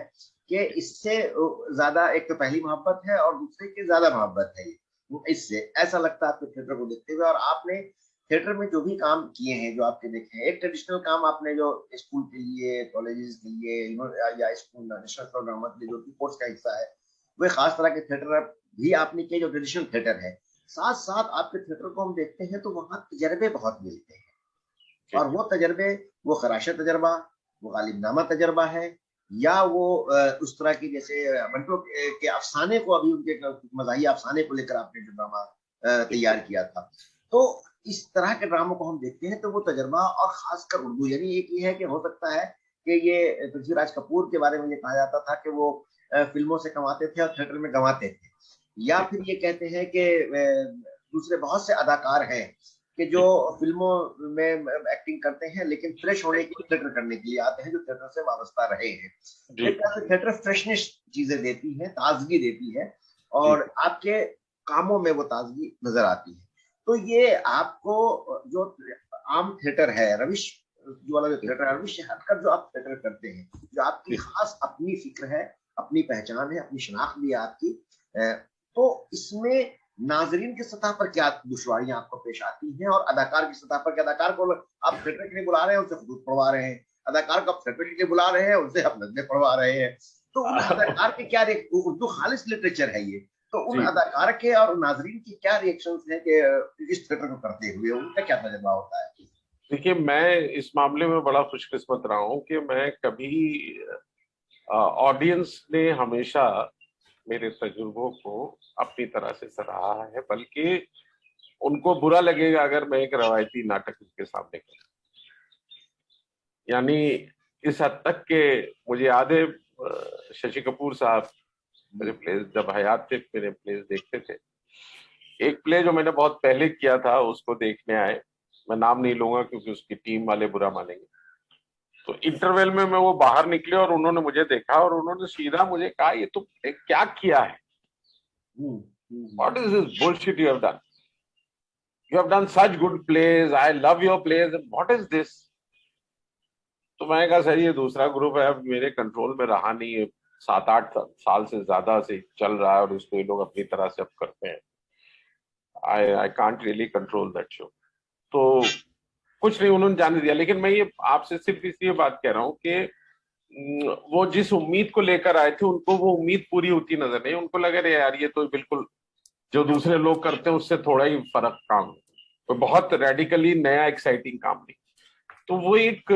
कि इससे ज्यादा, एक तो पहली मोहब्बत है और दूसरे की ज्यादा मोहब्बत है। इससे ऐसा लगता है आपके थिएटर को देखते हुए। और आपने थिएटर में जो भी काम किए हैं, जो आपके देखे हैं, एक ट्रेडिशनल काम आपने जो स्कूल के लिए, कॉलेजेस के लिए या स्कूल नेशनल ड्रामा के लिए जो कोर्स का हिस्सा है, वो खास तरह के थिएटर भी आपने किए जो ट्रेडिशनल थिएटर है। साथ साथ आपके थिएटर को हम देखते हैं तो वहाँ तजर्बे बहुत मिलते हैं। और वो तजर्बे, वो खराशा तजर्बा, वो गालिबनामा तजर्बा है, या वो उस तरह की, जैसे मंटो के अफसाने को, अभी उनके मज़ाही अफसाने को लेकर आपने जो ड्रामा तैयार किया था, तो इस तरह के ड्रामों को हम देखते हैं तो वो तजर्बा, और खासकर उर्दू, यानी एक ये है कि हो सकता है कि ये पृथ्वीराज कपूर के बारे में ये कहा जाता था कि वो फिल्मों से कमाते थे और थिएटर में गंवाते थे, या फिर ये कहते हैं कि दूसरे बहुत से अदाकार हैं कि जो फिल्मों में एक्टिंग करते हैं लेकिन फ्रेश होने के लिए थिएटर करने के लिए आते हैं, जो थिएटर से वाबस्ता रहे हैं। थिएटर फ्रेशनेस चीजें देती है, ताजगी देती है, और आपके कामों में वो ताजगी नजर आती है। तो ये आपको जो आम थिएटर है, रविश जो वाला जो थिएटर है, रविश से हटकर जो आप थिएटर करते हैं, जो आपकी खास अपनी फिक्र है, अपनी पहचान है, अपनी शनाख्त भी है आपकी, तो इसमें नाजरीन की सतह पर क्या दुश्वारियां आपको पेश आती हैं, और अदाकार की सतह पर, अदाकार को आप थिएटर के लिए बुला रहे हैं, उनसे खुद पढ़वा रहे हैं, अदाकार को आप थिएटर के लिए बुला रहे हैं, उनसे आप नज़में पढ़वा रहे हैं, तो उन अदाकार के क्या, उर्दू खालिस लिटरेचर है ये, तो उन अदाकार के और नाजरीन की क्या रिएक्शंस हैं कि इस थिएटर को करते हुए उनका क्या तजुर्बा होता है? देखिए, मैं इस मामले में बड़ा खुशकिस्मत रहा हूँ कि मैं कभी, ऑडियंस ने हमेशा मेरे तजुर्बों को अपनी तरह से सराहा है, बल्कि उनको बुरा लगेगा अगर मैं एक रवायती नाटक उनके सामने करूं। यानी इस हद तक के मुझे याद है, शशि कपूर साहब मेरे प्लेस जब हयात थे, मेरे प्लेस देखते थे। एक प्ले जो मैंने बहुत पहले किया था, उसको देखने आए, मैं नाम नहीं लूंगा क्योंकि उसकी टीम वाले बुरा मानेंगे। तो इंटरवल में मैं वो बाहर निकले और उन्होंने मुझे देखा और उन्होंने सीधा मुझे कहा, ये तो क्या किया है? What is this bullshit you have done? You have done such good plays. I love your plays. What is this? तो मैंने कहा, सर ये दूसरा ग्रुप है, अब मेरे कंट्रोल में रहा नहीं है, 7-8 साल से ज्यादा से चल रहा है और इसको ये लोग अपनी तरह से अब करते हैं। I can't really control that show. तो कुछ नहीं, उन्होंने जाने दिया। लेकिन मैं ये आपसे सिर्फ इसलिए बात कह रहा हूँ कि वो जिस उम्मीद को लेकर आए थे, उनको वो उम्मीद पूरी होती नजर नहीं। उनको लगा रहे यार ये तो बिल्कुल जो दूसरे लोग करते हैं उससे थोड़ा ही फर्क काम, तो बहुत रेडिकली नया एक्साइटिंग काम नहीं। तो वो एक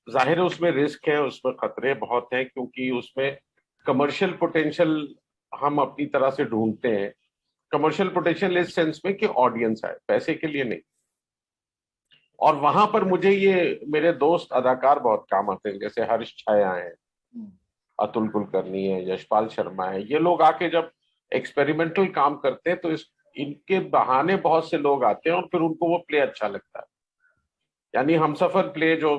जाहिर है उसमें रिस्क है, उसमें खतरे बहुत हैं, क्योंकि उसमें कमर्शियल पोटेंशियल हम अपनी तरह से ढूंढते हैं। कमर्शियल पोटेंशियल इस सेंस में कि ऑडियंस है, पैसे के लिए नहीं। और वहां पर मुझे ये मेरे दोस्त अदाकार बहुत काम आते हैं, जैसे हर्ष छाया है, अतुल कुलकर्णी है, यशपाल शर्मा है। ये लोग आके जब एक्सपेरिमेंटल काम करते हैं तो इनके बहाने बहुत से लोग आते हैं और फिर उनको वो प्ले अच्छा लगता है। यानी हमसफर प्ले जो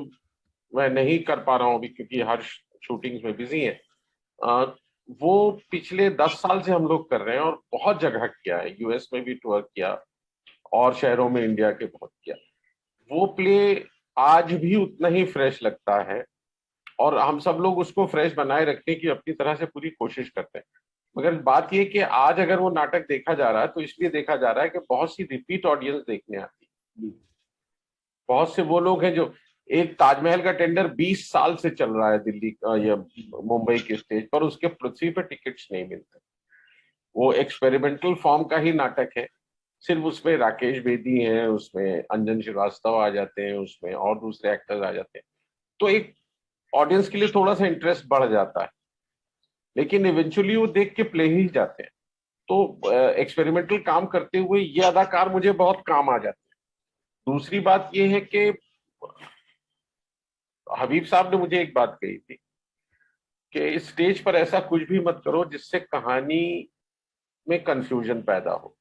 मैं नहीं कर पा रहा हूँ अभी क्योंकि हर्ष शूटिंग्स में बिजी है, वो पिछले 10 साल से हम लोग कर रहे हैं और बहुत जगह किया है, यूएस में भी टूर किया और शहरों में इंडिया के बहुत किया। वो प्ले आज भी उतना ही फ्रेश लगता है और हम सब लोग उसको फ्रेश बनाए रखने की अपनी तरह से पूरी कोशिश करते हैं। मगर बात ये कि आज अगर वो नाटक देखा जा रहा है तो इसलिए देखा जा रहा है कि बहुत सी रिपीट ऑडियंस देखने आती है। बहुत से वो लोग हैं जो, एक ताजमहल का टेंडर 20 साल से चल रहा है दिल्ली या मुंबई के स्टेज पर, उसके पृथ्वी पर टिकट्स नहीं मिलते। वो एक्सपेरिमेंटल फॉर्म का ही नाटक है, सिर्फ उसमें राकेश बेदी हैं, उसमें अंजन श्रीवास्तव आ जाते हैं, उसमें और दूसरे एक्टर्स आ जाते हैं, तो एक ऑडियंस के लिए थोड़ा सा इंटरेस्ट बढ़ जाता है, लेकिन इवेंचुअली वो देख के प्ले ही जाते हैं। तो एक्सपेरिमेंटल काम करते हुए ये अदाकार मुझे बहुत काम आ जाते हैं। दूसरी बात ये है कि हबीब साहब ने मुझे एक बात कही थी कि स्टेज पर ऐसा कुछ भी मत करो जिससे कहानी में कंफ्यूजन पैदा हो।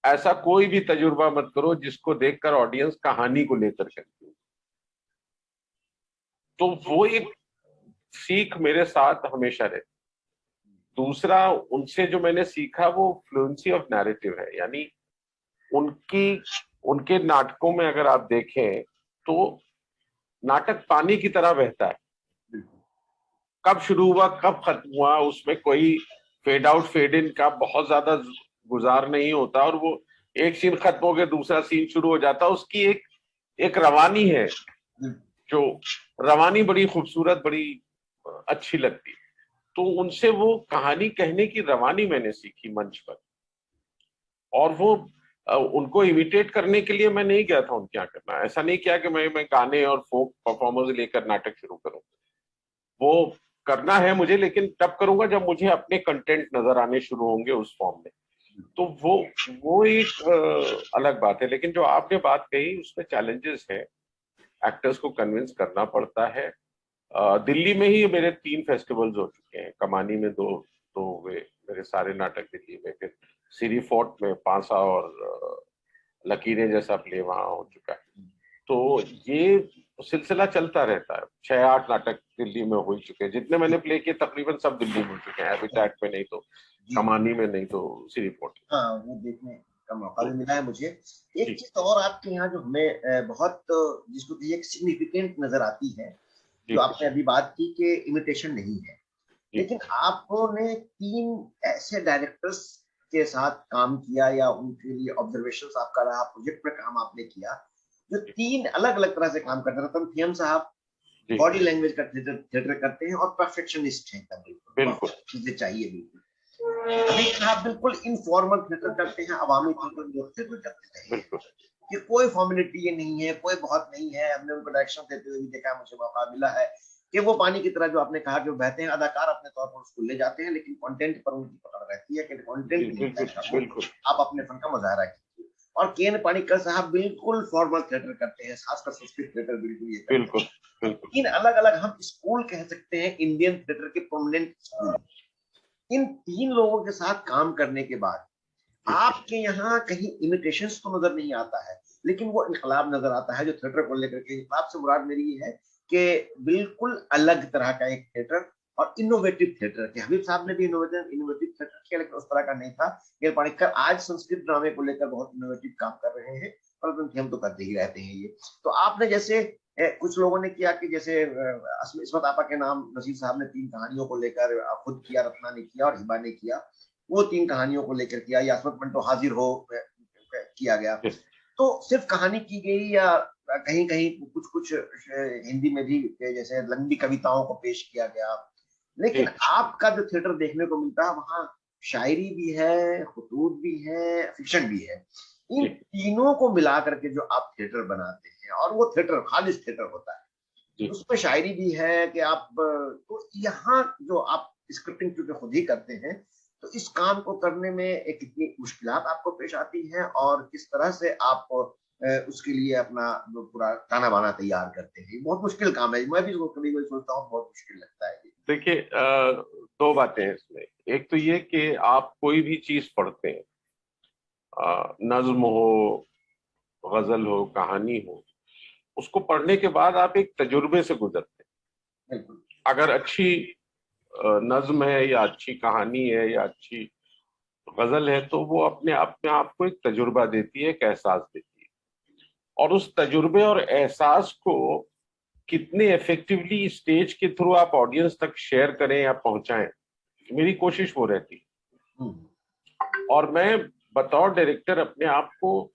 ऐसा कोई भी तजुर्बा मत करो जिसको देखकर ऑडियंस कहानी को लेकर कंफ्यूज। तो वो एक सीख मेरे साथ हमेशा रहती। दूसरा उनसे जो मैंने सीखा वो फ्लुएंसी ऑफ नैरेटिव है। यानी उनके नाटकों में अगर आप देखें तो नाटक पानी की तरह बहता है, कब शुरू हुआ कब खत्म हुआ उसमें कोई फेड आउट फेड इन का बहुत ज्यादा गुजार नहीं होता, और वो एक सीन खत्म हो गया दूसरा सीन शुरू हो जाता, उसकी एक रवानी है, जो रवानी बड़ी खूबसूरत बड़ी अच्छी लगती है। तो उनसे वो कहानी कहने की रवानी मैंने सीखी मंच पर, और वो उनको इमिटेट करने के लिए मैं नहीं गया था उनके यहाँ करना। ऐसा नहीं किया कि मैं गाने और फोक परफॉर्मेंस लेकर नाटक शुरू करूं। वो करना है मुझे, लेकिन तब करूंगा जब मुझे अपने कंटेंट नजर आने शुरू होंगे उस फॉर्म में। तो वो एक अलग बात है। लेकिन जो आपने बात कही उसमें चैलेंजेस है, एक्टर्स को कन्विंस करना पड़ता है। दिल्ली में ही मेरे 3 फेस्टिवल्स हो चुके हैं, कमानी में 2 हुए मेरे सारे नाटक दिल्ली में, फिर सीरी फोर्ट में पांसा और लकीरें जैसा प्ले वहां हो चुका है। तो ये सिलसिला चलता रहता है। 6-8 नाटक दिल्ली में हो चुके हैं, जितने मैंने प्ले किए तकरीबन सब दिल्ली में हो चुके हैं, हैबिटेट में नहीं तो कमानी में नहीं तो सीरी फोर्ट। हाँ, वो देखने का मौका भी मिला है मुझे। एक चीज और आपके यहाँ जो हमें बहुत जिसको एक सिग्निफिकेंट नजर आती है, जो आपने अभी बात की कि इमिटेशन नहीं है, लेकिन आपने 3 ऐसे डायरेक्टर्स के साथ काम किया या उनके लिए ऑब्जर्वेशंस आपका रहा, प्रोजेक्ट पर काम आपने किया, जो 3 अलग अलग तरह से काम करते हैं। रतन थियम साहब बॉडी लैंग्वेज का थिएटर करते हैं और परफेक्शनिस्ट हैं, बिल्कुल चीजें चाहिए बिल्कुल। अभी साहब बिल्कुल इनफॉर्मल थिएटर करते हैं, अवामी थिएटर करते हैं कि कोई फॉर्मेलिटी ये नहीं है, कोई बहुत नहीं है। हमने उनको डायरेक्शन देते हुए भी देखा, मुझे मौका मिला है कि वो पानी की तरह जो आपने कहा जो बहते हैं, अदाकार अपने तौर पर उसको ले जाते हैं, लेकिन कंटेंट पर उनकी पकड़ रहती है कि कंटेंट आप अपने फन का मुजाहरा कीजिए। और केन पानीकर साहब बिल्कुल फॉर्मल थिएटर करते हैं, खासकर संस्कृत थिएटर बिल्कुल ये बिल्कुल 3 अलग अलग हम स्कूल कह सकते हैं, इंडियन थिएटर के प्रोमिनेंट स्कूल। इन 3 लोगों के साथ काम करने के बाद आपके यहाँ कहीं इमिटेशंस तो नजर नहीं आता है, लेकिन वो इनकलाब नजर आता है जो थिएटर को लेकर के। इनकलाब से मुराद मेरी ये है कि बिल्कुल अलग तरह का एक थिएटर और इनोवेटिव थिएटर के। हबीब साहब ने भी इनोवेटिव थिएटर किया, लेकिन उस तरह का नहीं था। केन पानीकर आज संस्कृत ड्रामे को लेकर बहुत इनोवेटिव काम कर रहे हैं, परंतु हम तो करते ही रहते हैं ये। तो आपने जैसे कुछ लोगों ने किया कि जैसे इस्मत आपा के नाम नसीर साहब ने 3 कहानियों को लेकर खुद किया, रत्ना ने किया और हिबा ने किया, वो 3 कहानियों को लेकर किया। या इस्मत मंटो हाजिर हो किया गया, तो सिर्फ कहानी की गई या कहीं कहीं कुछ हिंदी में भी जैसे लंबी कविताओं को पेश किया गया। लेकिन आपका जो थिएटर देखने को मिलता है वहां शायरी भी है, खुतूत भी है, फिक्शन भी है। इन तीनों को मिला करके जो आप थिएटर बनाते हैं, और वो थिएटर खालिस थिएटर होता है, उसमें शायरी भी है कि आप, तो यहाँ जो आप स्क्रिप्टिंग क्योंकि खुद ही करते हैं, तो इस काम को करने में कितनी मुश्किलात आपको पेश आती हैं और किस तरह से आप उसके लिए अपना पूरा ताना बाना तैयार करते हैं। बहुत मुश्किल काम है, मैं भी कभी कभी सोचता हूँ बहुत मुश्किल लगता है। देखिए, दो बातें हैं इसमें। एक तो ये कि आप कोई भी चीज पढ़ते हैं, नज्म हो, गजल हो, कहानी हो, उसको पढ़ने के बाद आप एक तजुर्बे से गुजरते हैं। बिल्कुल। अगर अच्छी नज्म है या अच्छी कहानी है या अच्छी गजल है तो वो अपने आप में आपको एक तजुर्बा देती है, एक एहसास देती है। और उस तजुर्बे और एहसास को कितने इफेक्टिवली स्टेज के थ्रू आप ऑडियंस तक शेयर करें या पहुंचाएं, मेरी कोशिश वो रहती है। और मैं बतौर डायरेक्टर अपने आप को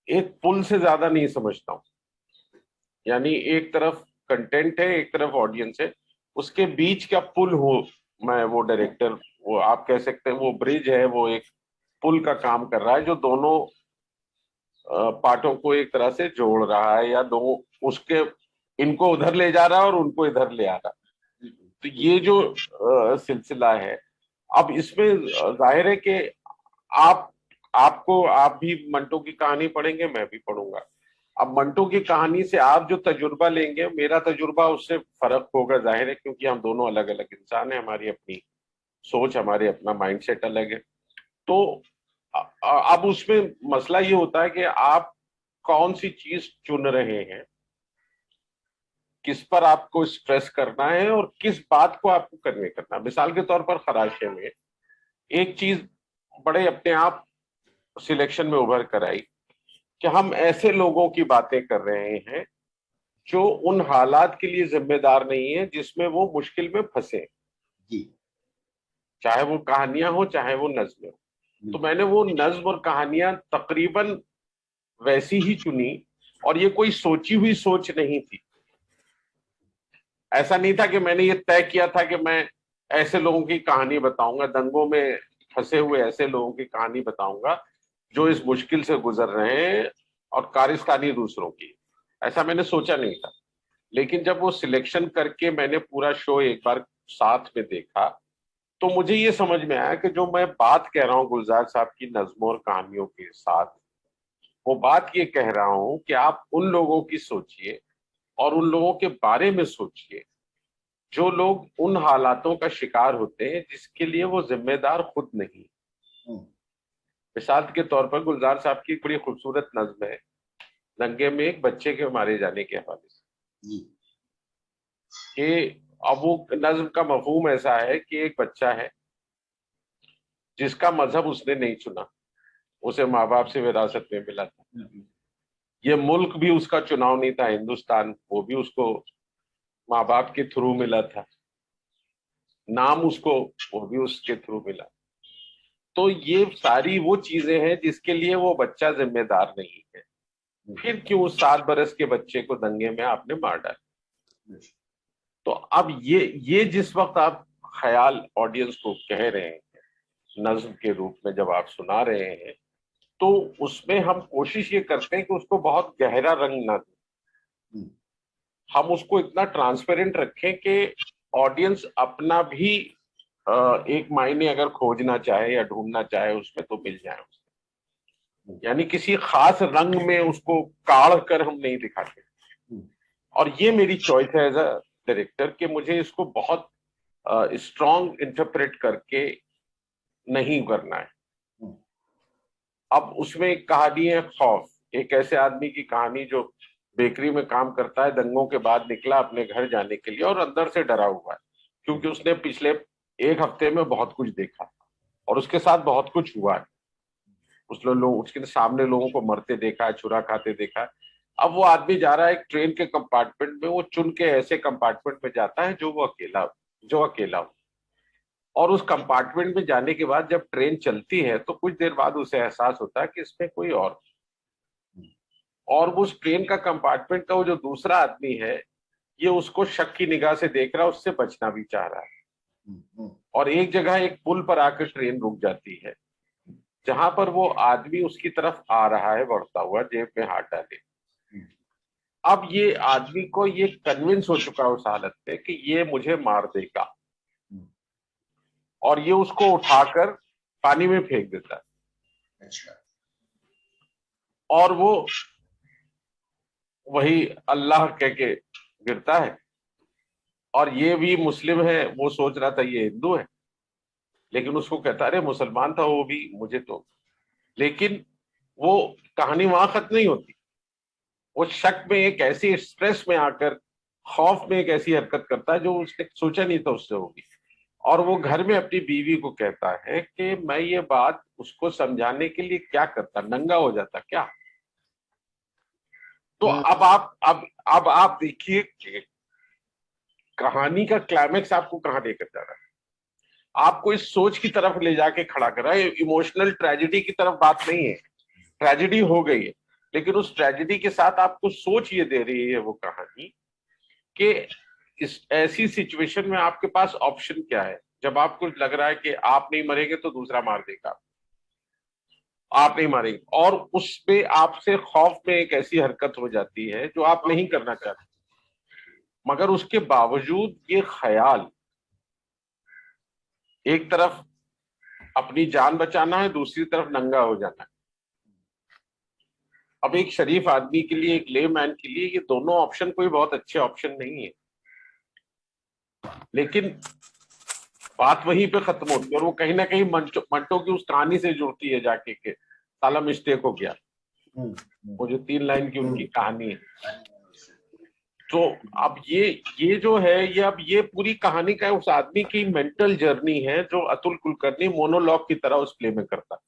एक पुल से ज्यादा नहीं समझता हूं। यानी एक तरफ कंटेंट है, एक तरफ ऑडियंस है, उसके बीच का पुल हो मैं, वो डायरेक्टर, वो आप कह सकते हैं वो ब्रिज है, वो एक पुल का काम कर रहा है जो दोनों पार्टों को एक तरह से जोड़ रहा है, या दो उसके इनको उधर ले जा रहा है और उनको इधर ले आ रहा है। तो ये जो सिलसिला है, अब इसमें जाहिर है कि आप भी मंटो की कहानी पढ़ेंगे, मैं भी पढ़ूंगा। अब मंटो की कहानी से आप जो तजुर्बा लेंगे, मेरा तजुर्बा उससे फर्क होगा, जाहिर है, क्योंकि हम दोनों अलग अलग इंसान हैं, हमारी अपनी सोच, हमारे अपना माइंडसेट अलग है। तो अब उसमें मसला ये होता है कि आप कौन सी चीज चुन रहे हैं, किस पर आपको स्ट्रेस करना है और किस बात को आपको करने करना। मिसाल के तौर पर खराशे में एक चीज बड़े अपने आप सिलेक्शन में उभर कर आई कि हम ऐसे लोगों की बातें कर रहे हैं जो उन हालात के लिए जिम्मेदार नहीं है जिसमें वो मुश्किल में फंसे, चाहे वो कहानियां हो चाहे वो नज्में हो। तो मैंने वो नज्म और कहानियां तकरीबन वैसी ही चुनी, और ये कोई सोची हुई सोच नहीं थी। ऐसा नहीं था कि मैंने ये तय किया था कि मैं ऐसे लोगों की कहानी बताऊंगा, दंगों में फंसे हुए ऐसे लोगों की कहानी बताऊंगा जो इस मुश्किल से गुजर रहे हैं, और कारिस्तानी दूसरों की। ऐसा मैंने सोचा नहीं था। लेकिन जब वो सिलेक्शन करके मैंने पूरा शो एक बार साथ में देखा, तो मुझे ये समझ में आया कि जो मैं बात कह रहा हूँ गुलजार साहब की नज्मों और कहानियों के साथ, वो बात ये कह रहा हूं कि आप उन लोगों की सोचिए और उन लोगों के बारे में सोचिए जो लोग उन हालातों का शिकार होते हैं जिसके लिए वो जिम्मेदार खुद नहीं। मिसाल के तौर पर गुलजार साहब की एक बड़ी खूबसूरत नज्म है, दंगे में एक बच्चे के मारे जाने के हवाले से। कि अब वो नज्म का मफहूम ऐसा है कि एक बच्चा है जिसका मजहब उसने नहीं चुना, उसे माँ बाप से विरासत में मिला था। ये मुल्क भी उसका चुनाव नहीं था, हिंदुस्तान, वो भी उसको माँ बाप के थ्रू मिला था। नाम उसको वो भी उसके थ्रू मिला। तो ये सारी वो चीजें हैं जिसके लिए वो बच्चा जिम्मेदार नहीं है। फिर क्यों 7 बरस के बच्चे को दंगे में आपने मार डाला? तो अब ये जिस वक्त आप ख्याल ऑडियंस को कह रहे हैं नज्म के रूप में, जब आप सुना रहे हैं, तो उसमें हम कोशिश ये करते हैं कि उसको बहुत गहरा रंग ना दें, हम उसको इतना ट्रांसपेरेंट रखें कि ऑडियंस अपना भी एक मायने अगर खोजना चाहे या ढूंढना चाहे उसमें तो मिल जाए उसमें। यानी किसी खास रंग में उसको काढ़ कर हम नहीं दिखाते। और ये मेरी चॉइस है एज अ डायरेक्टर कि मुझे इसको बहुत स्ट्रॉन्ग इंटरप्रेट करके नहीं करना है। अब उसमें एक कहानी है खौफ, एक ऐसे आदमी की कहानी जो बेकरी में काम करता है, दंगों के बाद निकला अपने घर जाने के लिए और अंदर से डरा हुआ है, क्योंकि उसने पिछले एक हफ्ते में बहुत कुछ देखा और उसके साथ बहुत कुछ हुआ है। उसके सामने लोगों को मरते देखा है, छुरा खाते देखा है। अब वो आदमी जा रहा है एक ट्रेन के कंपार्टमेंट में, वो चुन के ऐसे कंपार्टमेंट में जाता है जो अकेला हो। और उस कंपार्टमेंट में जाने के बाद जब ट्रेन चलती है तो कुछ देर बाद उसे एहसास होता है कि इसमें कोई और वो उस ट्रेन का कंपार्टमेंट का वो जो दूसरा आदमी है, ये उसको शक की निगाह से देख रहा है, उससे बचना भी चाह रहा है। और एक जगह एक पुल पर आकर ट्रेन रुक जाती है, जहां पर वो आदमी उसकी तरफ आ रहा है बढ़ता हुआ, जेब में हाथ डाले। अब ये आदमी को ये कन्विंस हो चुका है उस हालत में कि ये मुझे मार देगा, और ये उसको उठाकर पानी में फेंक देता है। अच्छा। और वो वही अल्लाह कह के गिरता है, और ये भी मुस्लिम है, वो सोच रहा था ये हिंदू है, लेकिन उसको कहता अरे मुसलमान था वो भी, मुझे तो। लेकिन वो कहानी वहां खत्म नहीं होती। वो शक में एक ऐसी स्ट्रेस में आकर, खौफ में एक ऐसी हरकत करता है जो उसने सोचा नहीं था उससे होगी। और वो घर में अपनी बीवी को कहता है कि मैं ये बात उसको समझाने के लिए क्या करता, नंगा हो जाता क्या। तो अब आप देखिए कि कहानी का क्लाइमेक्स आपको कहां लेकर जा रहा है, आपको इस सोच की तरफ ले जाके खड़ा कर रहा है। इमोशनल ट्रेजेडी की तरफ बात नहीं है, ट्रेजेडी हो गई है, लेकिन उस ट्रेजेडी के साथ आपको सोच ये दे रही है वो कहानी कि इस ऐसी सिचुएशन में आपके पास ऑप्शन क्या है। जब आपको लग रहा है कि आप नहीं मरेंगे तो दूसरा मार देगा, आप नहीं मारेंगे, और उस पे आपसे खौफ में एक ऐसी हरकत हो जाती है जो आप नहीं करना चाहते, मगर उसके बावजूद ये ख्याल, एक तरफ अपनी जान बचाना है, दूसरी तरफ नंगा हो जाना है। अब एक शरीफ आदमी के लिए, एक ले मैन के लिए, ये दोनों ऑप्शन कोई बहुत अच्छे ऑप्शन नहीं है। लेकिन बात वहीं पे खत्म होती है, और वो कहीं ना कहीं मंटो की उस कहानी से जुड़ती है जाके के साला मिस्टेक हो गया, वो जो 3 लाइन की उनकी कहानी है। तो अब ये जो है, ये अब ये पूरी कहानी का उस आदमी की मेंटल जर्नी है जो अतुल कुलकर्णी मोनोलॉग की तरह उस प्ले में करता है।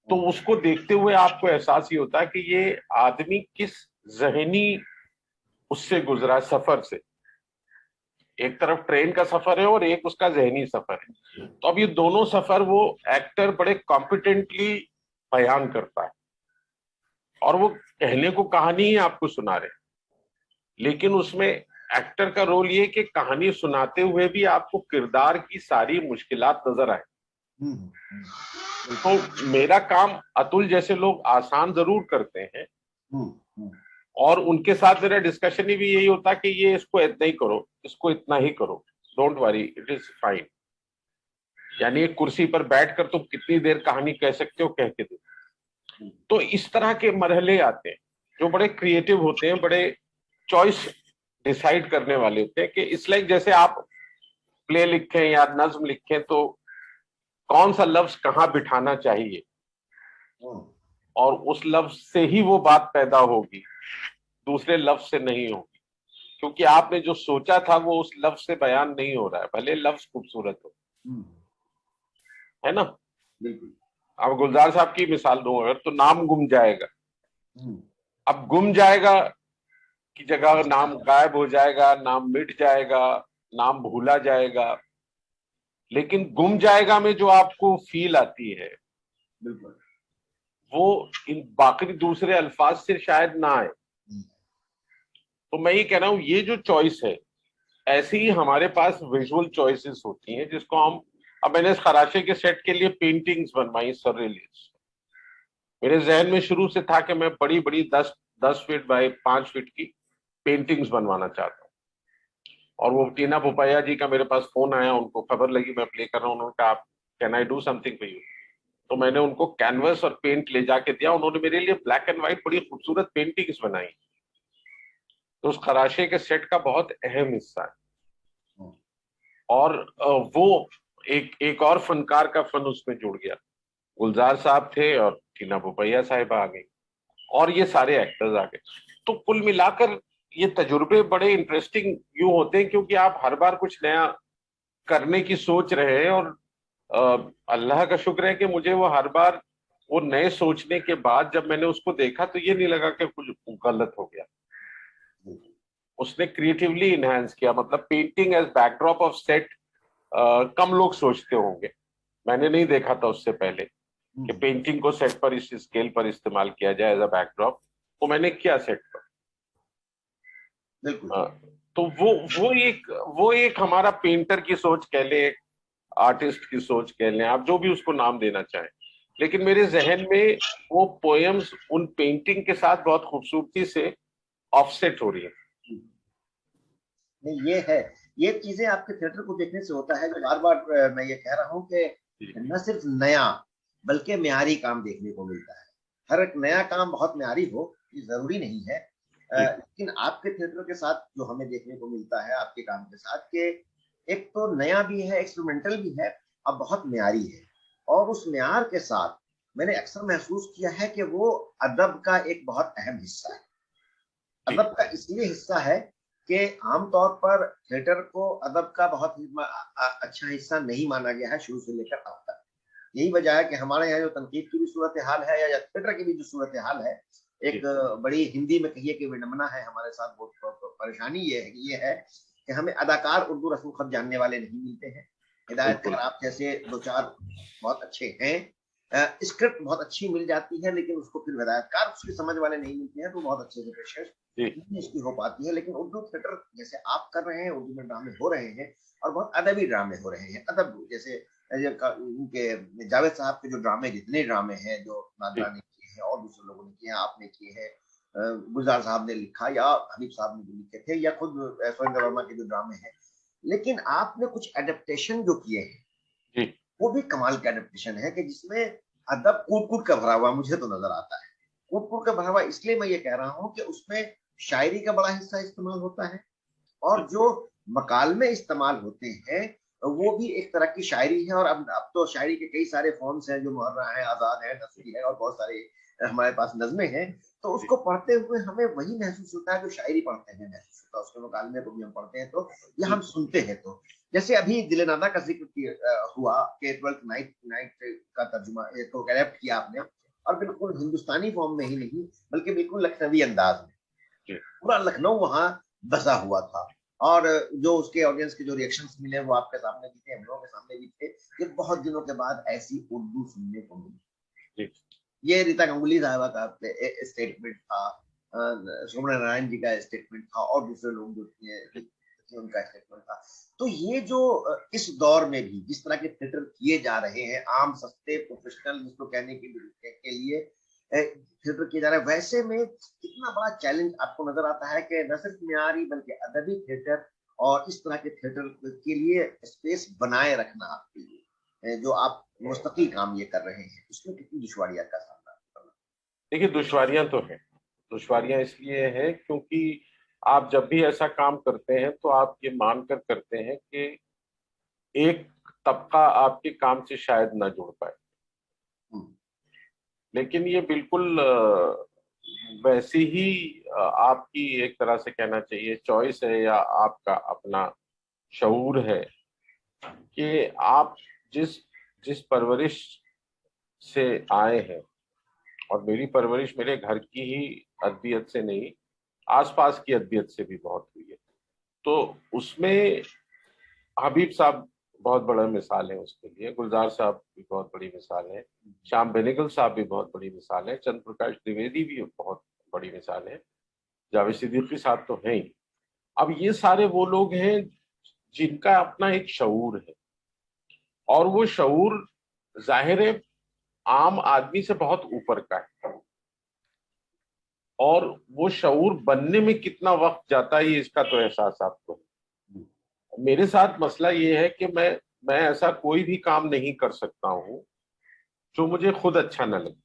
तो उसको देखते हुए आपको एहसास ही होता है कि ये आदमी किस जहनी उससे गुजरा सफर से। एक तरफ ट्रेन का सफर है और एक उसका जहनी सफर है। तो अब ये दोनों सफर वो एक्टर बड़े कॉम्पिटेंटली बयान करता है, और वो कहने को कहानी ही आपको सुना रहे, लेकिन उसमें एक्टर का रोल ये कि कहानी सुनाते हुए भी आपको किरदार की सारी मुश्किलात नजर आए। तो मेरा काम अतुल जैसे लोग आसान जरूर करते हैं, और उनके साथ मेरा डिस्कशन ही भी यही होता कि ये इसको इतना ही करो, इसको इतना ही करो, don't worry, it is fine. यानी एक कुर्सी पर बैठकर तुम कितनी देर कहानी कह सकते हो, कह के दो। तो इस तरह के मरहले आते हैं जो बड़े क्रिएटिव होते हैं, बड़े चॉइस डिसाइड करने वाले होते हैं। कि इस लाइक जैसे आप प्ले लिखें या नज्म लिखें तो कौन सा लफ्ज कहाँ बिठाना चाहिए, और उस लफ्ज से ही वो बात पैदा होगी, दूसरे लफ्ज से नहीं होगी, क्योंकि आपने जो सोचा था वो उस लफ्ज से बयान नहीं हो रहा है, भले लफ्ज खूबसूरत हो, है ना। बिल्कुल। अब गुलजार साहब की मिसाल दूं अगर, तो नाम गुम जाएगा। अब गुम जाएगा की जगह नाम गायब हो जाएगा, नाम मिट जाएगा, नाम भूला जाएगा। लेकिन गुम जाएगा में जो आपको फील आती है, बिल्कुल, वो इन बाकी दूसरे अल्फाज से शायद ना आए। तो मैं ये कह रहा हूं, ये जो चॉइस है, ऐसी ही हमारे पास विजुअल चॉइसेस होती हैं जिसको हम, अब मैंने इस खराशे के सेट के लिए पेंटिंग्स बनवाई सररियलिस्ट। मेरे जहन में शुरू से था कि मैं बड़ी बड़ी 10 फीट बाय 5 फीट की पेंटिंग्स बनवाना चाहता हूँ। और वो टीना पोपैया जी का मेरे पास फोन आया, उनको खबर लगी मैं प्ले कर रहा हूँ, उन्होंने कहा can I do something for you. तो मैंने उनको कैनवस और पेंट ले जाके दिया, उन्होंने मेरे लिए ब्लैक एंड व्हाइट बड़ी खूबसूरत पेंटिंग्स बनाई। तो उस खराशे के सेट का बहुत अहम हिस्सा है। और वो एक और फनकार का फन उसमें जुड़ गया। गुलजार साहब थे और टीना पोपैया साहिबा आ गई, और ये सारे एक्टर्स आ गए। तो कुल मिलाकर ये तजुर्बे बड़े इंटरेस्टिंग यूं होते हैं, क्योंकि आप हर बार कुछ नया करने की सोच रहे हैं। और अल्लाह का शुक्र है कि मुझे वो हर बार वो नए सोचने के बाद जब मैंने उसको देखा तो ये नहीं लगा कि कुछ गलत हो गया। उसने क्रिएटिवली इनहेंस किया। मतलब painting as backdrop of set कम लोग सोचते होंगे, मैंने नहीं देखा था उससे पहले कि पेंटिंग को सेट पर इस स्केल पर इस्तेमाल किया जाए एज अ बैकड्रॉप। तो मैंने किया सेट पर। तो वो एक हमारा पेंटर की सोच कह ले, आर्टिस्ट की सोच कह लें, आप जो भी उसको नाम देना चाहें। लेकिन मेरे जहन में वो पोएम्स उन पेंटिंग के साथ बहुत खूबसूरती से ऑफसेट हो रही है। नहीं, ये है, ये चीजें आपके थिएटर को देखने से होता है। बार बार मैं ये कह रहा हूँ कि न सिर्फ नया बल्कि म्यारी काम देखने को मिलता है। हर एक नया काम बहुत म्यारी हो ये जरूरी नहीं है। लेकिन आपके थिएटर के साथ जो हमें देखने को मिलता है आपके काम के साथ, के एक तो नया भी है, एक्सपेरिमेंटल भी है और बहुत म्यारी है। और उस म्यार के साथ मैंने अक्सर महसूस किया है कि वो अदब का एक बहुत अहम हिस्सा है। अदब का इसलिए हिस्सा है कि आमतौर पर थिएटर को अदब का बहुत ही अच्छा हिस्सा नहीं माना गया है शुरू से लेकर अब तक। यही वजह है कि हमारे यहाँ जो तनकीद की भी सूरत हाल है या थिएटर की भी जो सूरत हाल है, एक बड़ी हिंदी में कहिए कि विडंबना है हमारे साथ, बहुत परेशानी ये है कि हमें अदाकार उर्दू रस्म खत जानने वाले नहीं मिलते हैं। हिदायतकार आप जैसे दो चार बहुत अच्छे हैं, स्क्रिप्ट बहुत अच्छी मिल जाती है, लेकिन उसको फिर हिदायतकार उसकी समझ वाले नहीं मिलते हैं, तो बहुत अच्छे से पेशकश नहीं इसकी हो पाती है। लेकिन उर्दू थिएटर जैसे आप कर रहे हैं, उर्दू में ड्रामे हो रहे हैं और बहुत अदबी ड्रामे हो रहे हैं। अदब जैसे उनके जावेद साहब के जो ड्रामे, जितने ड्रामे हैं जो नादरा ने किए हैं और दूसरे लोगों ने किए हैं, आपने किए हैं, गुलजार साहब ने लिखा या हबीब साहब ने जो लिखे थे, या खुद सुरेंद्र वर्मा के जो ड्रामे हैं, लेकिन आपने कुछ एडेप्टेशन जो किए हैं वो भी कमाल का एडेप्टेशन है कि जिसमें अदब कूट कूट का भरा हुआ मुझे तो नजर आता है। कूट कूट का भरा हुआ इसलिए मैं ये कह रहा हूँ कि उसमें शायरी का बड़ा हिस्सा इस्तेमाल होता है और जो मकालमे इस्तेमाल होते हैं वो भी एक तरह की शायरी है। और अब तो शायरी के कई सारे फॉर्म्स हैं, जो मुहर्रा है, आजाद है, नसरी है और बहुत सारे हमारे पास नज़में हैं। तो उसको पढ़ते हुए हमें वही महसूस होता है जो शायरी पढ़ते हैं महसूस होता है, उसके मुकालमे को भी हम पढ़ते हैं तो या हम सुनते हैं तो। जैसे अभी दिल नादा का जिक्र हुआ कि 12th नाइट का तर्जुमा तो एडेप्ट किया आपने, और बिल्कुल हिंदुस्तानी फॉर्म में ही नहीं बल्कि बिल्कुल लखनवी अंदाज में, पूरा लखनऊ वहां बसा हुआ था। और जो उसके ऑडियंस के जो रिएक्शंस मिले वो आपके सामने भी थे, हम लोगों के सामने भी थे कि बहुत दिनों के बाद ऐसी उर्दू सुनने को मिली। ये रीता गंगुली साहबा का स्टेटमेंट था, सोमन नारायण जी का स्टेटमेंट था और दूसरे लोग जो उनका स्टेटमेंट था। तो ये जो इस दौर में भी जिस तरह के थिएटर किए जा रहे हैं, आम सस्ते प्रोफेशनल जिसको कहने के लिए थिएटर किया जा रहा है, वैसे में कितना बड़ा चैलेंज आपको नजर आता है कि न सिर्फ म्यारी बल्कि अदबी थिएटर और इस तरह के थिएटर के लिए स्पेस बनाए रखना आपके लिए जो आप मुस्तकिल काम ये कर रहे हैं, उसमें कितनी दुश्वारियां का सामना करना? देखिए, दुश्वारियां तो हैं। दुश्वारियां इसलिए है क्योंकि आप जब भी ऐसा काम करते हैं तो आप ये मानकर करते हैं कि एक तबका आपके काम से शायद ना जुड़ पाए, लेकिन ये बिल्कुल वैसी ही आपकी एक तरह से कहना चाहिए चॉइस है या आपका अपना शऊर है कि आप जिस जिस परवरिश से आए हैं, और मेरी परवरिश मेरे घर की ही अदबियत से नहीं, आसपास की अदबियत से भी बहुत हुई है, तो उसमें हबीब साहब बहुत बड़ा मिसाल है उसके लिए, गुलजार साहब भी बहुत बड़ी मिसाल है, श्याम बेनेगल साहब भी बहुत बड़ी मिसाल है, चंद्र प्रकाश द्विवेदी भी बहुत बड़ी मिसाल है, जावेद सिद्दीकी साहब तो हैं ही। अब ये सारे वो लोग हैं जिनका अपना एक शऊर है, और वो शऊर जाहिर है आम आदमी से बहुत ऊपर का है, और वो शऊर बनने में कितना वक्त जाता है इसका तो एहसास आपको है। मेरे साथ मसला ये है कि मैं ऐसा कोई भी काम नहीं कर सकता हूं जो मुझे खुद अच्छा न लगे।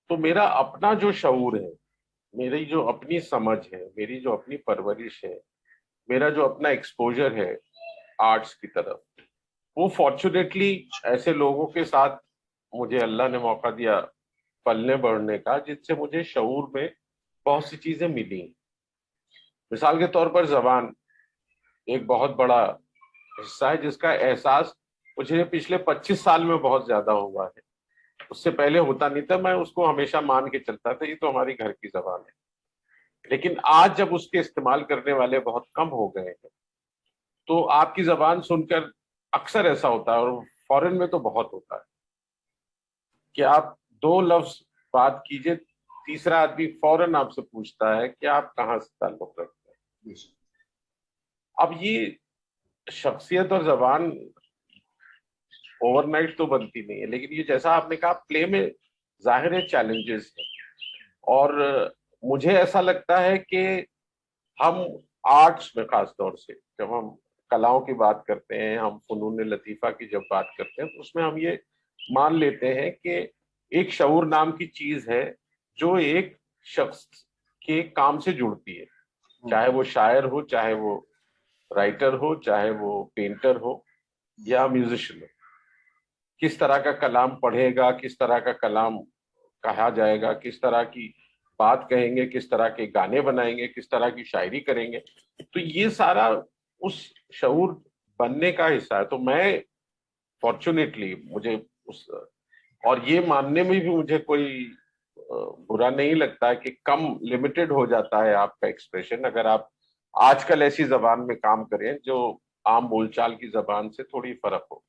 तो मेरा अपना जो शऊर है, मेरी जो अपनी समझ है, मेरी जो अपनी परवरिश है, मेरा जो अपना एक्सपोजर है आर्ट्स की तरफ, वो फॉर्चुनेटली ऐसे लोगों के साथ मुझे अल्लाह ने मौका दिया पलने बढ़ने का, जिससे मुझे शऊर में बहुत सी चीजें मिली। मिसाल के तौर पर जबान एक बहुत बड़ा हिस्सा है जिसका एहसास मुझे पिछले 25 साल में बहुत ज्यादा हुआ है, उससे पहले होता नहीं था। मैं उसको हमेशा मान के चलता था ये तो हमारी घर की जबान है, लेकिन आज जब उसके इस्तेमाल करने वाले बहुत कम हो गए हैं तो आपकी जबान सुनकर अक्सर ऐसा होता है, और फॉरेन में तो बहुत होता है कि आप दो लफ्ज बात कीजिए, तीसरा आदमी फौरन आपसे पूछता है कि आप कहाँ से ताल्लुक रखते हैं। अब ये शख्सियत और जबान ओवरनाइट तो बनती नहीं है, लेकिन ये जैसा आपने कहा प्ले में जाहिर है चैलेंजेस हैं, और मुझे ऐसा लगता है कि हम आर्ट्स में खास तौर से जब हम कलाओं की बात करते हैं, हम फनून लतीफ़ा की जब बात करते हैं, तो उसमें हम ये मान लेते हैं कि एक शऊर नाम की चीज है जो एक शख्स के काम से जुड़ती है, चाहे वो शायर हो, चाहे वो राइटर हो, चाहे वो पेंटर हो या म्यूजिशियन हो। किस तरह का कलाम पढ़ेगा, किस तरह का कलाम कहा जाएगा, किस तरह की बात कहेंगे, किस तरह के गाने बनाएंगे, किस तरह की शायरी करेंगे, तो ये सारा उस शऊर बनने का हिस्सा है। तो मैं फॉर्चुनेटली मुझे उस, और ये मानने में भी मुझे कोई बुरा नहीं लगता कि कम लिमिटेड हो जाता है आपका एक्सप्रेशन अगर आप आजकल ऐसी जबान में काम करें जो आम बोलचाल की जबान से थोड़ी फर्क हो।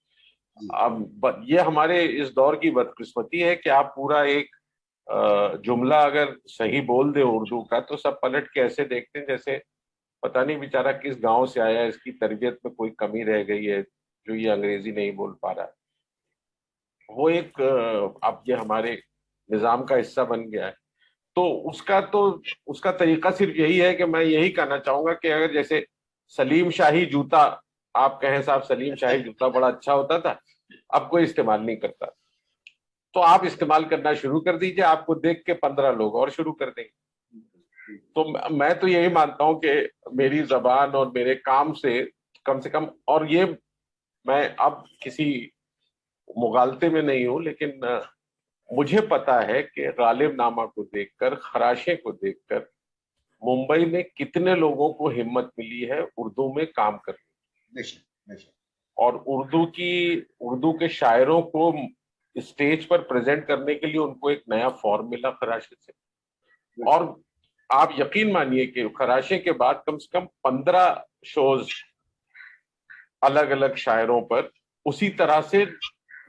अब ये हमारे इस दौर की बदकिस्मती है कि आप पूरा एक जुमला अगर सही बोल दे उर्दू का तो सब पलट के ऐसे देखते हैं जैसे पता नहीं बेचारा किस गांव से आया है, इसकी तरबियत में कोई कमी रह गई है जो ये अंग्रेजी नहीं बोल पा रहा है। वो एक अब ये हमारे निजाम का हिस्सा बन गया है। तो उसका तरीका सिर्फ यही है कि मैं यही कहना चाहूंगा कि अगर जैसे सलीम शाही जूता, आप कहें साहब सलीम शाही जूता बड़ा अच्छा होता था, अब कोई इस्तेमाल नहीं करता, तो आप इस्तेमाल करना शुरू कर दीजिए, आपको देख के 15 लोग और शुरू कर देंगे। तो मैं तो यही मानता हूं कि मेरी जबान और मेरे काम से कम, और ये मैं अब किसी मुगालते में नहीं हूं, लेकिन मुझे पता है कि गालिब नामा को देखकर, खराशे को देखकर मुंबई में कितने लोगों को हिम्मत मिली है उर्दू में काम करने की, और उर्दू के शायरों को स्टेज पर प्रेजेंट करने के लिए उनको एक नया फॉर्म मिला खराशे से। और आप यकीन मानिए कि खराशे के बाद कम से कम 15 शोज अलग अलग शायरों पर उसी तरह से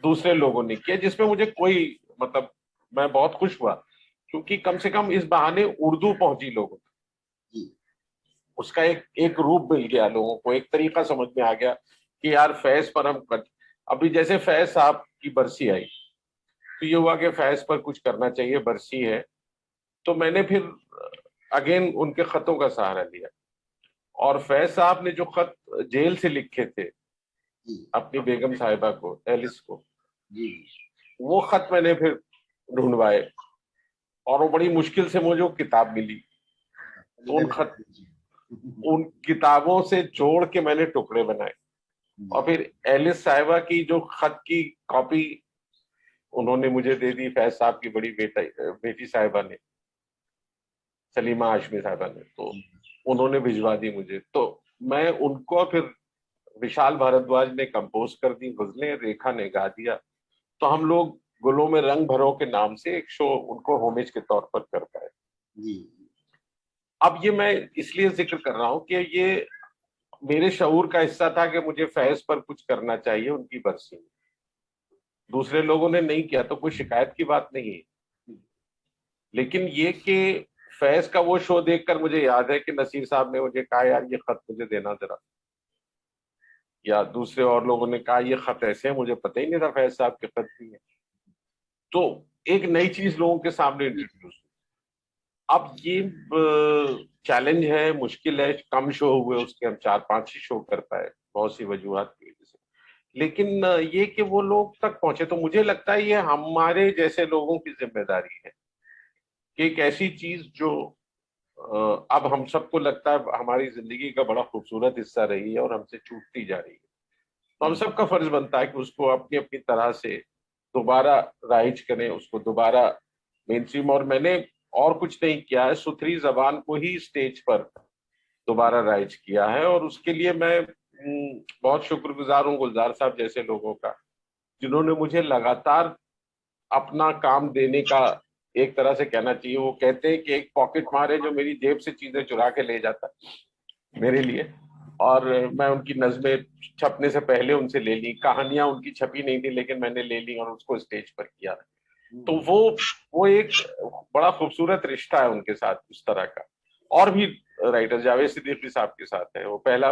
दूसरे लोगों ने किया, जिसमें मुझे कोई मतलब मैं बहुत खुश हुआ क्योंकि कम से कम इस बहाने उर्दू पहुंची लोगों तक, उसका एक रूप मिल गया लोगों को, एक तरीका समझ में आ गया कि यार फैज पर हम अभी जैसे फैज साहब की बरसी आई तो ये हुआ कि फैज पर कुछ करना चाहिए, बरसी है, तो मैंने फिर अगेन उनके खतों का सहारा लिया। और फैज साहब ने जो खत जेल से लिखे थे अपनी बेगम साहिबा को, एलिस को, वो खत मैंने फिर ढूंढवाए और वो बड़ी मुश्किल से मुझे किताब मिली, तो उन किताबों से जोड़ के मैंने टुकड़े बनाए और फिर एलिस साहिबा की जो खत की कॉपी उन्होंने मुझे दे दी, फैज साहब की बड़ी बेटी साहिबा ने, सलीमा हाशमी साहिबा ने, तो उन्होंने भिजवा दी मुझे। तो मैं उनको फिर विशाल भारद्वाज ने कंपोज कर दी गजलें, रेखा ने गा दिया, तो हम लोग गुलों में रंग भरो के नाम से एक शो उनको होमेज के तौर पर कर पाए। अब ये मैं इसलिए जिक्र कर रहा हूं कि ये मेरे शऊर का हिस्सा था कि मुझे फैज पर कुछ करना चाहिए उनकी बरसी में। दूसरे लोगों ने नहीं किया तो कोई शिकायत की बात नहीं है, लेकिन ये कि फैज का वो शो देखकर मुझे याद है कि नसीर साहब ने मुझे कहा यार ये खत मुझे देना जरा, या दूसरे और लोगों ने कहा ये खत ऐसे है, मुझे पता ही नहीं था फैज साहब के खत भी है। तो एक नई चीज लोगों के सामने इंट्रोड्यूस। अब ये चैलेंज है, मुश्किल है, कम शो हुए उसके हम 4-5 ही शो कर पाए बहुत सी वजूहत की वजह से, लेकिन ये कि वो लोग तक पहुंचे, तो मुझे लगता है ये हमारे जैसे लोगों की जिम्मेदारी है कि एक ऐसी चीज जो अब हम सबको लगता है हमारी जिंदगी का बड़ा खूबसूरत हिस्सा रही है और हमसे छूटती जा रही है, तो हम सबका फर्ज बनता है कि उसको अपनी अपनी तरह से दोबारा राइज करें, उसको दोबारा मेनस्ट्रीम। और मैंने और कुछ नहीं किया है, सुथरी जबान को ही स्टेज पर दोबारा राइज किया है, और उसके लिए मैं बहुत शुक्रगुजार हूँ गुलजार साहब जैसे लोगों का, जिन्होंने मुझे लगातार अपना काम देने का, एक तरह से कहना चाहिए, वो कहते हैं कि एक पॉकेट मार है जो मेरी जेब से चीजें चुरा के ले जाता मेरे लिए, और मैं उनकी नज़में छपने से पहले उनसे ले ली, कहानियां उनकी छपी नहीं थी लेकिन मैंने ले ली और उसको स्टेज पर किया। तो वो एक बड़ा खूबसूरत रिश्ता है उनके साथ उस तरह का। और भी राइटर जावेद सिद्दीकी साहब के साथ है, वो पहला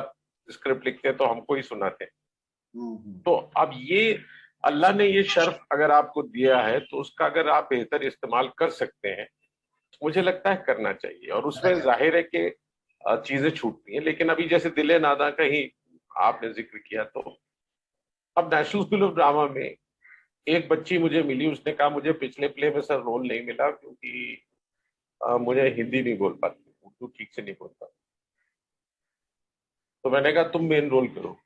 स्क्रिप्ट लिखते तो हमको ही सुनाते। तो अब ये अल्लाह ने ये शर्फ अगर आपको दिया है तो उसका अगर आप बेहतर इस्तेमाल कर सकते हैं, मुझे लगता है करना चाहिए। और उसमें जाहिर है कि चीजें छूटती हैं, लेकिन अभी जैसे दिले नादा का ही आपने जिक्र किया, तो अब नेशनल स्कूल ऑफ ड्रामा में एक बच्ची मुझे मिली, उसने कहा मुझे पिछले प्ले में सर रोल नहीं मिला क्योंकि मुझे हिंदी नहीं बोल पाती, उर्दू ठीक से नहीं बोल पाती। तो मैंने कहा तुम मेन रोल करो,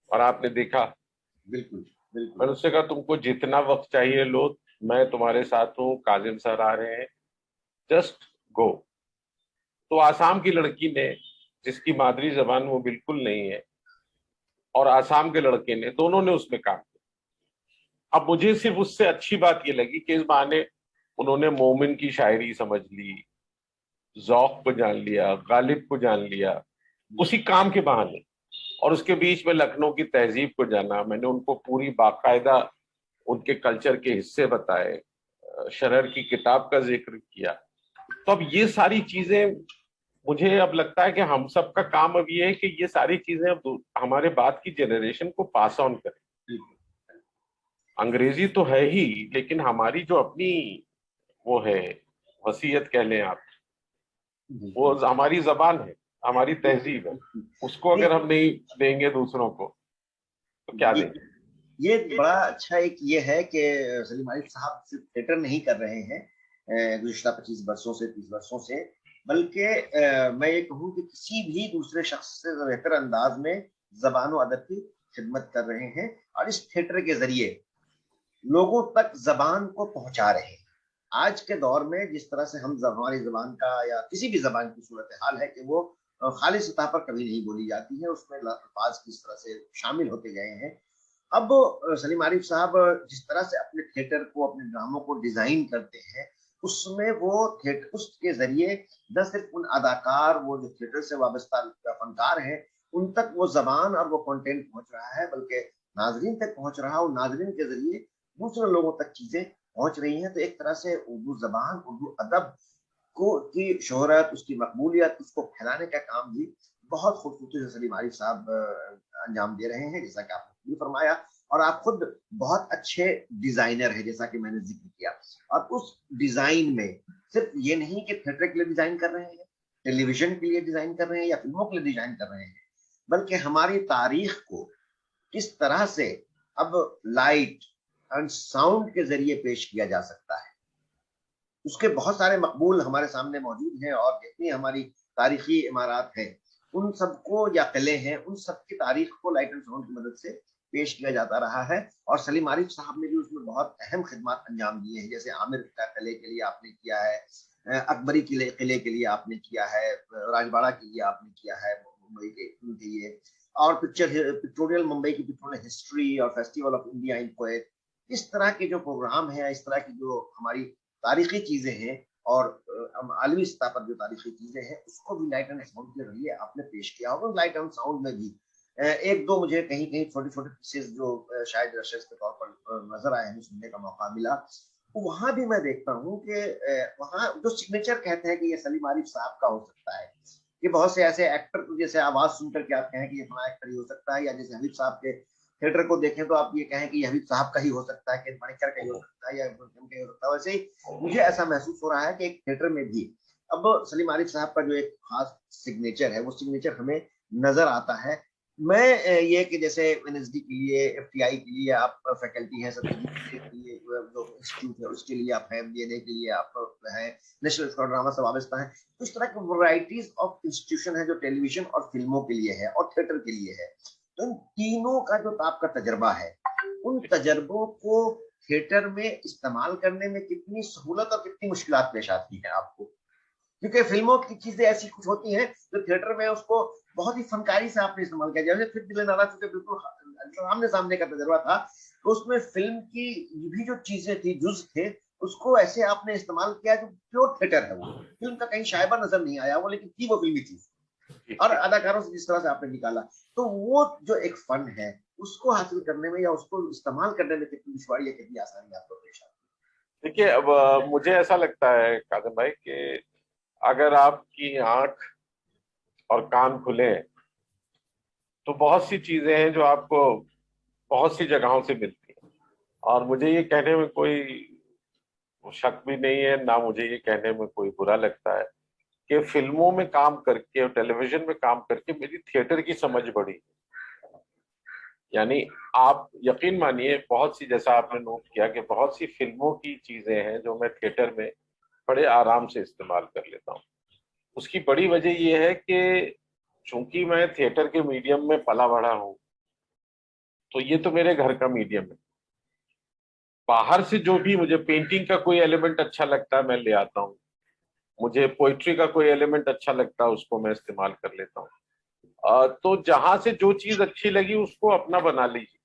और आपने देखा। बिल्कुल बिल्कुल। मैंने उससे कहा तुमको जितना वक्त चाहिए लो, मैं तुम्हारे साथ हूँ, काजिम सर आ रहे हैं, जस्ट गो। तो आसाम की लड़की ने, जिसकी मादरी जबान वो बिल्कुल नहीं है, और आसाम के लड़के ने, दोनों ने उसमें काम किया। अब मुझे सिर्फ उससे अच्छी बात ये लगी कि इस बहाने उन्होंने मोमिन की शायरी समझ ली, जौक को जान लिया, गालिब को जान लिया, उसी काम के बहाने। और उसके बीच में लखनऊ की तहजीब को जाना, मैंने उनको पूरी बाकायदा उनके कल्चर के हिस्से बताए, शरर की किताब का जिक्र किया। तो अब ये सारी चीजें, मुझे अब लगता है कि हम सब का काम अब ये है कि ये सारी चीजें अब हमारे बाद की जनरेशन को पास ऑन करें। अंग्रेजी तो है ही, लेकिन हमारी जो अपनी वो है वसीयत कह लें आप, वो हमारी जबान है, हमारी तहजीब है, उसको अगर हम नहीं देंगे दूसरों को तो क्या देंगे। ये बड़ा अच्छा एक ये है कि सलीम आरिफ साहब सिर्फ थिएटर नहीं कर रहे हैं गुज़िश्ता 25 वर्षों से 30 वर्षों से, बल्कि मैं ये कहूँ कि किसी भी दूसरे शख्स से बेहतर अंदाज में ज़बान व अदब की खिदमत कर रहे हैं, और इस थिएटर के जरिए लोगों तक जबान को पहुंचा रहे हैं। आज के दौर में जिस तरह से हम हमारी जबान का या किसी भी जबान की सूरत हाल है कि वो खाली सतह पर कभी नहीं बोली जाती है, उसमें अल्फाज किस तरह से शामिल होते गए हैं। अब सलीम आरिफ साहब जिस तरह से अपने थिएटर को, अपने ड्रामों को डिजाइन करते हैं, उसमें वो थिएटर उसके जरिए न सिर्फ उन अदाकार, वो जो थिएटर से वाबस्ता फनकार हैं, उन तक वो जबान और वो कंटेंट पहुंच रहा है, बल्कि नाजरीन तक पहुंच रहा है, और नाजरीन के जरिए दूसरे लोगों तक चीजें पहुंच रही हैं। तो एक तरह से उर्दू जबान, उर्दू अदब को की शोहरत, उसकी मकबूलियत, उसको फैलाने का काम भी बहुत खूबसूरती से सलीम आरिफ साहब अंजाम दे रहे हैं, जैसा कि आपने भी फरमाया। और आप खुद बहुत अच्छे डिजाइनर हैं, जैसा कि मैंने जिक्र किया। और उस डिजाइन में सिर्फ ये नहीं कि थिएटर के लिए डिजाइन कर रहे हैं, टेलीविजन के लिए डिजाइन कर रहे हैं, या फिल्मों के लिए डिजाइन कर रहे हैं, बल्कि हमारी तारीख को किस तरह से अब लाइट एंड साउंड के जरिए पेश किया जा सकता है, उसके बहुत सारे मकबूल हमारे सामने मौजूद हैं। और जितनी हमारी तारीखी इमारत हैं, उन सबको, या किले हैं, उन सब की तारीख को लाइट एंड साउंड की मदद से पेश किया जाता रहा है। और सलीम आरिफ साहब ने भी उसमें बहुत अहम खिदमत अंजाम दिए हैं, जैसे आमिर का किले के लिए आपने किया है, अकबरी किले के लिए आपने किया है, राजवाड़ा के लिए आपने किया है, मुंबई के लिए, और पिक्टोरियल मुंबई की पिक्टोरियल हिस्ट्री और festival of India in poet. इस तरह के जो प्रोग्राम है, इस तरह की जो हमारी तारीखी चीजें हैं, और आलमी सतह पर जो तारीखी चीजें हैं, उसको भी लाइट एंड साउंड के जरिए आपने पेश किया होगा। लाइट एंड साउंड में भी एक दो मुझे कहीं कहीं छोटे छोटे पीसेस जो शायद रशेस के तौर पर नजर आए हैं, सुनने का मौका मिला, वहां भी मैं देखता हूँ कि वहां जो सिग्नेचर कहते हैं कि ये सलीम आरिफ साहब का हो सकता है, कि बहुत से ऐसे एक्टर को जैसे आवाज सुनकर के आप कहें कि ये फला एक्टर ही हो सकता है, या जैसे हबीब साहब के थिएटर को देखें तो आप ये कहें कि हबीब साहब का ही हो सकता है, कि मणिकर का ही हो सकता है, या फिल्म का ही हो सकता है। वैसे ही मुझे ऐसा महसूस हो रहा है कि एक थिएटर में भी अब सलीम आरिफ साहब का जो एक खास सिग्नेचर है, वो सिग्नेचर हमें नजर आता है। मैं ये कि जैसे एनएसडी के लिए, एफटीआई के लिए आप फैकल्टी हैं, सत्यजीत के लिए जो इंस्टीट्यूट है उसके लिए आप हैं, डीएनए के लिए आप हैं, नेशनल स्कॉलर ड्रामा से वाबस्ता है। तो इस तरह की वैरायटीज ऑफ इंस्टीट्यूशन है जो टेलीविजन और फिल्मों के लिए है और थिएटर के लिए है। तो इन तीनों का जो आपका तजर्बा है, उन तजर्बों को थिएटर में इस्तेमाल करने में कितनी सहूलत और कितनी मुश्किलात पेश आती है आपको? क्योंकि फिल्मों की चीजें ऐसी कुछ होती हैं जो थिएटर में उसको बहुत ही फनकारी से आपने इस्तेमाल किया। जैसे फिर दिल नारा, चूंकि बिल्कुल सामने सामने का तजर्बा था, तो उसमें फिल्म की भी जो चीजें थी, जुज थे, उसको ऐसे आपने इस्तेमाल किया जो प्योर थिएटर है। वो फिल्म का कहीं शायबा नजर नहीं आया वो, लेकिन थी वो फिल्मी चीज, और अदाकारों से जिस तरह से आपने निकाला, तो वो जो एक फन है उसको हासिल करने में या उसको इस्तेमाल करने में कितनी दुश्वारी या कितनी आसानी आपको पेश आती है? देखिए, अब मुझे ऐसा लगता है कादम भाई कि अगर आपकी आंख और कान खुले तो बहुत सी चीजें हैं जो आपको बहुत सी जगहों से मिलती हैं। और मुझे ये कहने में कोई शक भी नहीं है, ना मुझे ये कहने में कोई बुरा लगता है कि फिल्मों में काम करके और टेलीविजन में काम करके मेरी थिएटर की समझ बढ़ी। यानी आप यकीन मानिए, बहुत सी, जैसा आपने नोट किया कि बहुत सी फिल्मों की चीजें हैं जो मैं थिएटर में बड़े आराम से इस्तेमाल कर लेता हूँ। उसकी बड़ी वजह यह है कि चूंकि मैं थिएटर के मीडियम में पला बढ़ा हूँ, तो ये तो मेरे घर का मीडियम है। बाहर से जो भी मुझे पेंटिंग का कोई एलिमेंट अच्छा लगता है मैं ले आता हूँ, मुझे पोइट्री का कोई एलिमेंट अच्छा लगता है उसको मैं इस्तेमाल कर लेता हूँ। तो जहां से जो चीज अच्छी लगी उसको अपना बना लीजिए।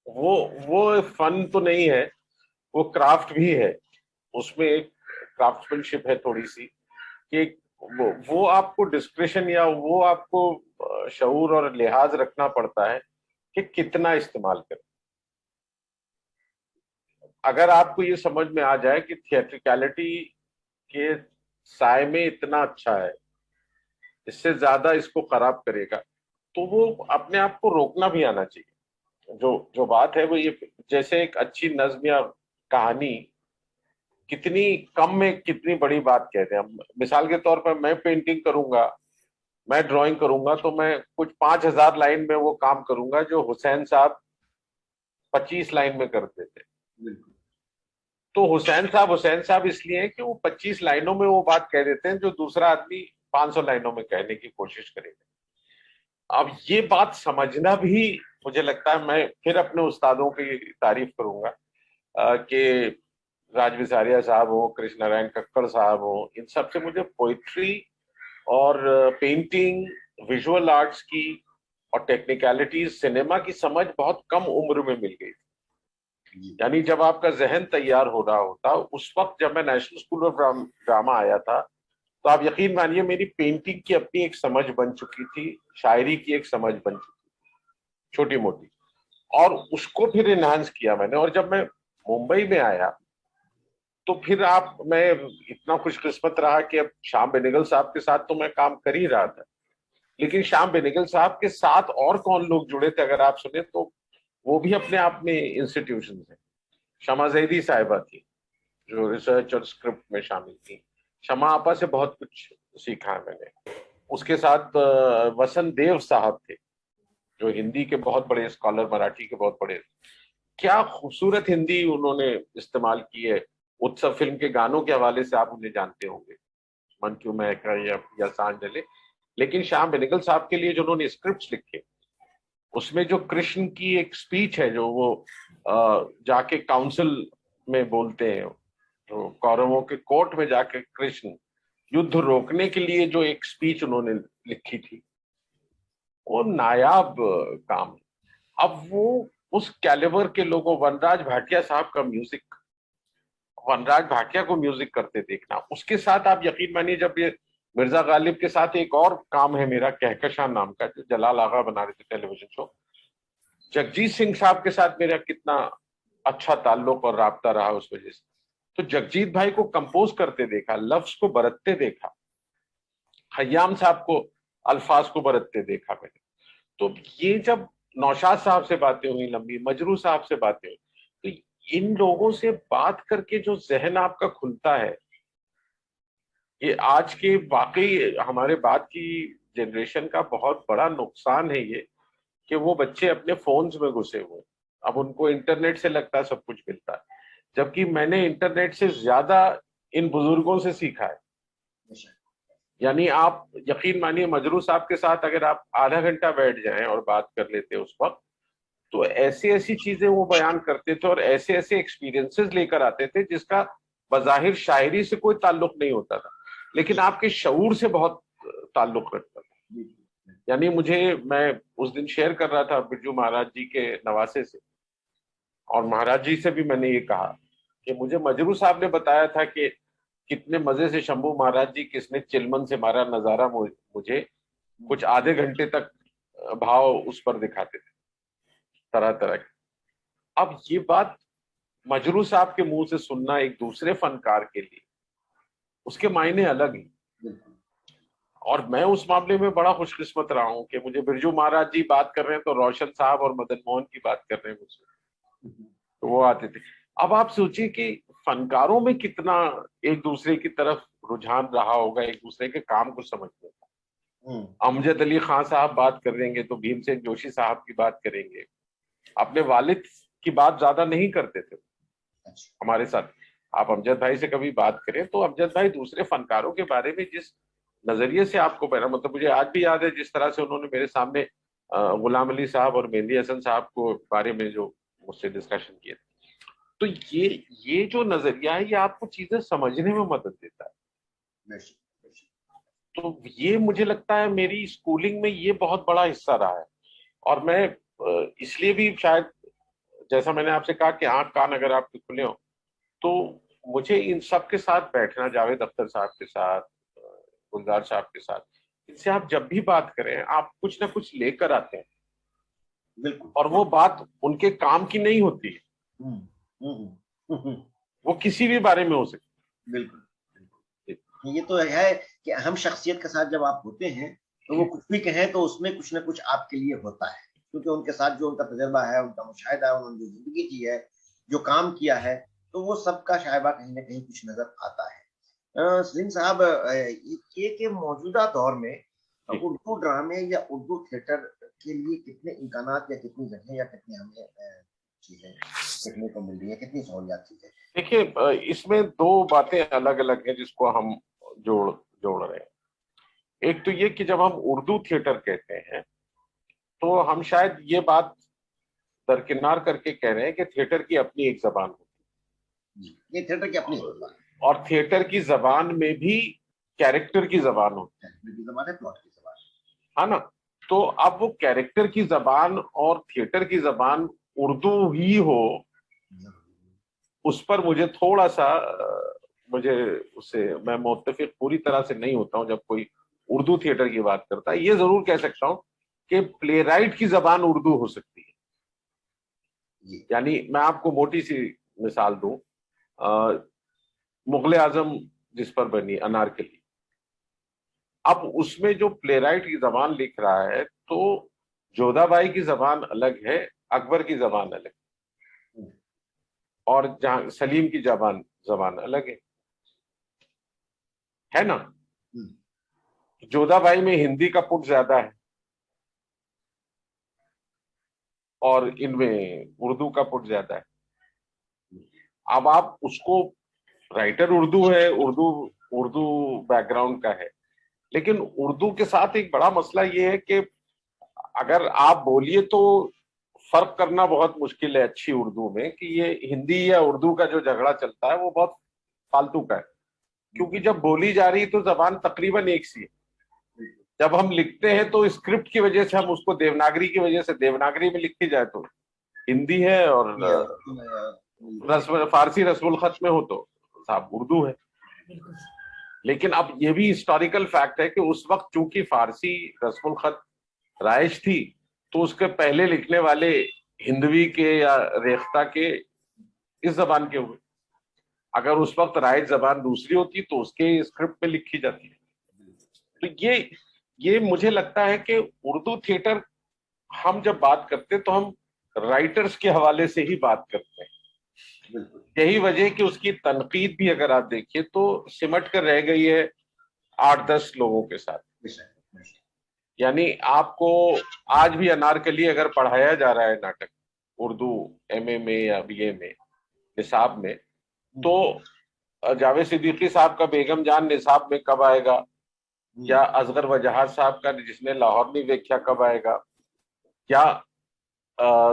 वो फन तो नहीं है, वो क्राफ्ट भी है। उसमें एक क्राफ्ट्समैनशिप है थोड़ी सी, कि वो आपको डिस्क्रिप्शन या वो आपको शऊर और लिहाज रखना पड़ता है कि कितना इस्तेमाल करें। अगर आपको ये समझ में आ जाए कि थिएट्रिकलिटी के साय में इतना अच्छा है, इससे ज्यादा इसको खराब करेगा, तो वो अपने आप को रोकना भी आना चाहिए। जो जो बात है वो ये, जैसे एक अच्छी नज्म या कहानी कितनी कम में कितनी बड़ी बात कहते हैं। मिसाल के तौर पर मैं पेंटिंग करूंगा, मैं ड्राइंग करूंगा, तो मैं कुछ 5,000 लाइन में वो काम करूंगा जो हुसैन साहब 25 लाइन में करते थे। तो हुसैन साहब इसलिए है कि वो 25 लाइनों में वो बात कह देते हैं जो दूसरा आदमी 500 लाइनों में कहने की कोशिश करेगा। अब ये बात समझना भी, मुझे लगता है, मैं फिर अपने उस्तादों की तारीफ करूंगा कि राज बिसारिया साहब हो, कृष्ण नारायण कक्कड़ साहब हो, इन सब से मुझे पोइट्री और पेंटिंग, विजुअल आर्ट्स की और टेक्निकलिटीज, सिनेमा की समझ बहुत कम उम्र में मिल गई। यानी जब आपका जहन तैयार हो रहा होता, उस वक्त जब मैं नेशनल स्कूल ऑफ ड्रामा आया था, तो आप यकीन मानिए मेरी पेंटिंग की अपनी एक समझ बन चुकी थी, शायरी की एक समझ बन चुकी थी छोटी मोटी, और उसको फिर एनहांस किया मैंने। और जब मैं मुंबई में आया तो फिर मैं इतना खुशकिस्मत रहा कि अब श्याम बेनेगल साहब के साथ तो मैं काम कर ही रहा था, लेकिन श्याम बेनेगल साहब के साथ और कौन लोग जुड़े थे अगर आप सुने तो वो भी अपने आप में इंस्टीट्यूशन है। शमा जैदी साहिबा थी जो रिसर्च और स्क्रिप्ट में शामिल थी। शमा आपा से बहुत कुछ सीखा है मैंने। उसके साथ वसंत देव साहब थे जो हिंदी के बहुत बड़े स्कॉलर, मराठी के बहुत बड़े। क्या खूबसूरत हिंदी उन्होंने इस्तेमाल की है। उत्सव फिल्म के गानों के हवाले से आप उन्हें जानते होंगे, मन क्यों महका या सांझ ढले। लेकिन श्याम बेनेगल साहब के लिए जो उन्होंने स्क्रिप्ट्स लिखे, उसमें जो कृष्ण की एक स्पीच है जो वो जाके काउंसिल में बोलते हैं, तो कौरवों के कोर्ट में जाके कृष्ण युद्ध रोकने के लिए जो एक स्पीच उन्होंने लिखी थी, वो नायाब काम। अब वो उस कैलिबर के लोगों, वनराज भाटिया साहब का म्यूजिक, वनराज भाटिया को म्यूजिक करते देखना, उसके साथ आप यकीन मानिए, जब ये मिर्जा गालिब के साथ एक और काम है मेरा कहकशां नाम का, जो जलाल आगा बना रहे थे टेलीविजन शो, जगजीत सिंह साहब के साथ मेरा कितना अच्छा ताल्लुक और राब्ता रहा उस वजह से। तो जगजीत भाई को कंपोज करते देखा, लफ्ज को बरतते देखा, खयाम साहब को अल्फाज को बरतते देखा मैंने। तो ये जब नौशाद साहब से बातें हुई लंबी, मजरू साहब से बातें हुई, तो इन लोगों से बात करके जो जहन आपका खुलता है, ये आज के वाकई हमारे बाद की जनरेशन का बहुत बड़ा नुकसान है ये, कि वो बच्चे अपने फोन्स में घुसे हुए। अब उनको इंटरनेट से लगता है सब कुछ मिलता है, जबकि मैंने इंटरनेट से ज्यादा इन बुजुर्गों से सीखा है। यानी आप यकीन मानिए, मजरू साहब के साथ अगर आप आधा घंटा बैठ जाएं और बात कर लेते उस वक्त, तो ऐसी ऐसी चीजें वो बयान करते थे और ऐसे ऐसे एक्सपीरियंसेस लेकर आते थे जिसका बजाहिर शायरी से कोई ताल्लुक नहीं होता था, लेकिन आपके शऊर से बहुत ताल्लुक रखता था। यानी मैं उस दिन शेयर कर रहा था बिरजू महाराज जी के नवासे से, और महाराज जी से भी मैंने ये कहा कि मुझे मजरू साहब ने बताया था कि कितने मजे से शंभू महाराज जी किसने चिलमन से मारा नजारा मुझे कुछ आधे घंटे तक भाव उस पर दिखाते थे तरह तरह के। अब ये बात मजरू साहब के मुंह से सुनना एक दूसरे फनकार के लिए, उसके मायने अलग ही। और मैं उस मामले में बड़ा खुशकिस्मत रहा हूं कि मुझे बिरजू महाराज जी बात कर रहे हैं तो रोशन साहब और मदन मोहन की बात कर रहे हैं मुझसे, तो वो आते थे। अब आप सोचिए कि फनकारों में कितना एक दूसरे की तरफ रुझान रहा होगा, एक दूसरे के काम को समझने का। अमजद अली खान साहब बात कर देंगे तो भीमसेन जोशी साहब की बात करेंगे, अपने वालिद की बात ज्यादा नहीं करते थे हमारे साथ। आप अमजद भाई से कभी बात करें तो अमजद भाई दूसरे फनकारों के बारे में जिस नजरिए से आपको पहला, मतलब मुझे आज भी याद है जिस तरह से उन्होंने मेरे सामने गुलाम अली साहब और मेहंदी हसन साहब को बारे में जो मुझसे डिस्कशन किए, तो ये जो नजरिया है ये आपको चीजें समझने में मदद देता है। तो ये मुझे लगता है मेरी स्कूलिंग में ये बहुत बड़ा हिस्सा रहा है। और मैं इसलिए भी शायद, जैसा मैंने आपसे कहा कि आंख कान अगर आपके खुले हो, तो मुझे इन सब के साथ बैठना, जावेद अख्तर साहब के साथ, गुलजार साहब के साथ, इनसे आप जब भी बात करें आप कुछ ना कुछ लेकर आते हैं। बिल्कुल। और वो बात उनके काम की नहीं होती है, वो किसी भी बारे में हो सकती। बिल्कुल, ये तो है कि अहम शख्सियत के साथ जब आप होते हैं तो वो कुछ भी कहें तो उसमें कुछ ना कुछ आपके लिए होता है, क्योंकि उनके साथ जो उनका तजर्बा है, उनका मुशाहिदा है, उन्होंने जो जिंदगी की है, जो काम किया है, तो वो सबका शायबा कहीं ना कहीं कुछ नजर आता है। सलीम साहब, के मौजूदा दौर में उर्दू ड्रामे या उर्दू थिएटर के लिए कितने इम्कानात या कितनी जगह या कितनी हमें चीजें देखने को मिल रही है, कितनी सहूलियात चीजें? देखिए, इसमें दो बातें अलग अलग हैं जिसको हम जोड़ रहे हैं। एक तो ये कि जब हम उर्दू थिएटर कहते हैं तो हम शायद ये बात दरकिनार करके कह रहे हैं कि थिएटर की अपनी एक जबान होती है। ये थिएटर की अपनी जबान, और थिएटर की जबान में भी कैरेक्टर की जबान होती है, प्लॉट की जबान, है ना। तो अब वो कैरेक्टर की जबान और थिएटर की जबान उर्दू ही हो, उस पर मुझे थोड़ा सा मुझे उससे मैं मुत्तफिक पूरी तरह से नहीं होता हूं जब कोई उर्दू थिएटर की बात करता है। ये जरूर कह सकता हूं कि प्ले राइट की जबान उर्दू हो सकती है। यानी मैं आपको मोटी सी मिसाल दूं, मुगले आजम जिस पर बनी अनारकली, अब उसमें जो प्ले राइट की जबान लिख रहा है तो जोधाबाई की जबान अलग है, अकबर की जबान अलग है, और जहां सलीम की जबान अलग है ना। जोधाबाई में हिंदी का पुट ज्यादा है और इनमें उर्दू का पुट ज्यादा है। अब आप उसको, राइटर उर्दू है, उर्दू बैकग्राउंड का है, लेकिन उर्दू के साथ एक बड़ा मसला ये है कि अगर आप बोलिए तो फर्क करना बहुत मुश्किल है अच्छी उर्दू में कि ये हिंदी या उर्दू का जो झगड़ा चलता है वो बहुत फालतू का है, क्योंकि जब बोली जा रही तो जबान तकरीबन एक सी है। जब हम लिखते हैं तो स्क्रिप्ट की वजह से हम उसको देवनागरी की वजह से देवनागरी में लिखी जाए तो हिंदी है, और फारसी रस्मुल खत में हो तो साहब उर्दू है। लेकिन अब ये भी हिस्टोरिकल फैक्ट है कि उस वक्त चूंकि फारसी रस्मुल खत राइज थी तो उसके पहले लिखने वाले हिंदवी के या रेख्ता के इस जबान के हुए। अगर उस वक्त राइज जबान दूसरी होती तो उसके स्क्रिप्ट में लिखी जाती है। तो ये मुझे लगता है कि उर्दू थिएटर हम जब बात करते तो हम राइटर्स के हवाले से ही बात करते हैं। यही वजह कि उसकी तनकीद भी अगर आप देखिए तो सिमट कर रह गई है 8-10 लोगों के साथ। यानी आपको आज भी अनारकली अगर पढ़ाया जा रहा है नाटक उर्दू एमए में या बीए में निसाब में, तो जावेद सिद्दीकी साहब का बेगम जान निसाब में कब आएगा, या असगर वजहाद साहब का जिसने लाहौर में व्याख्या कब आएगा, या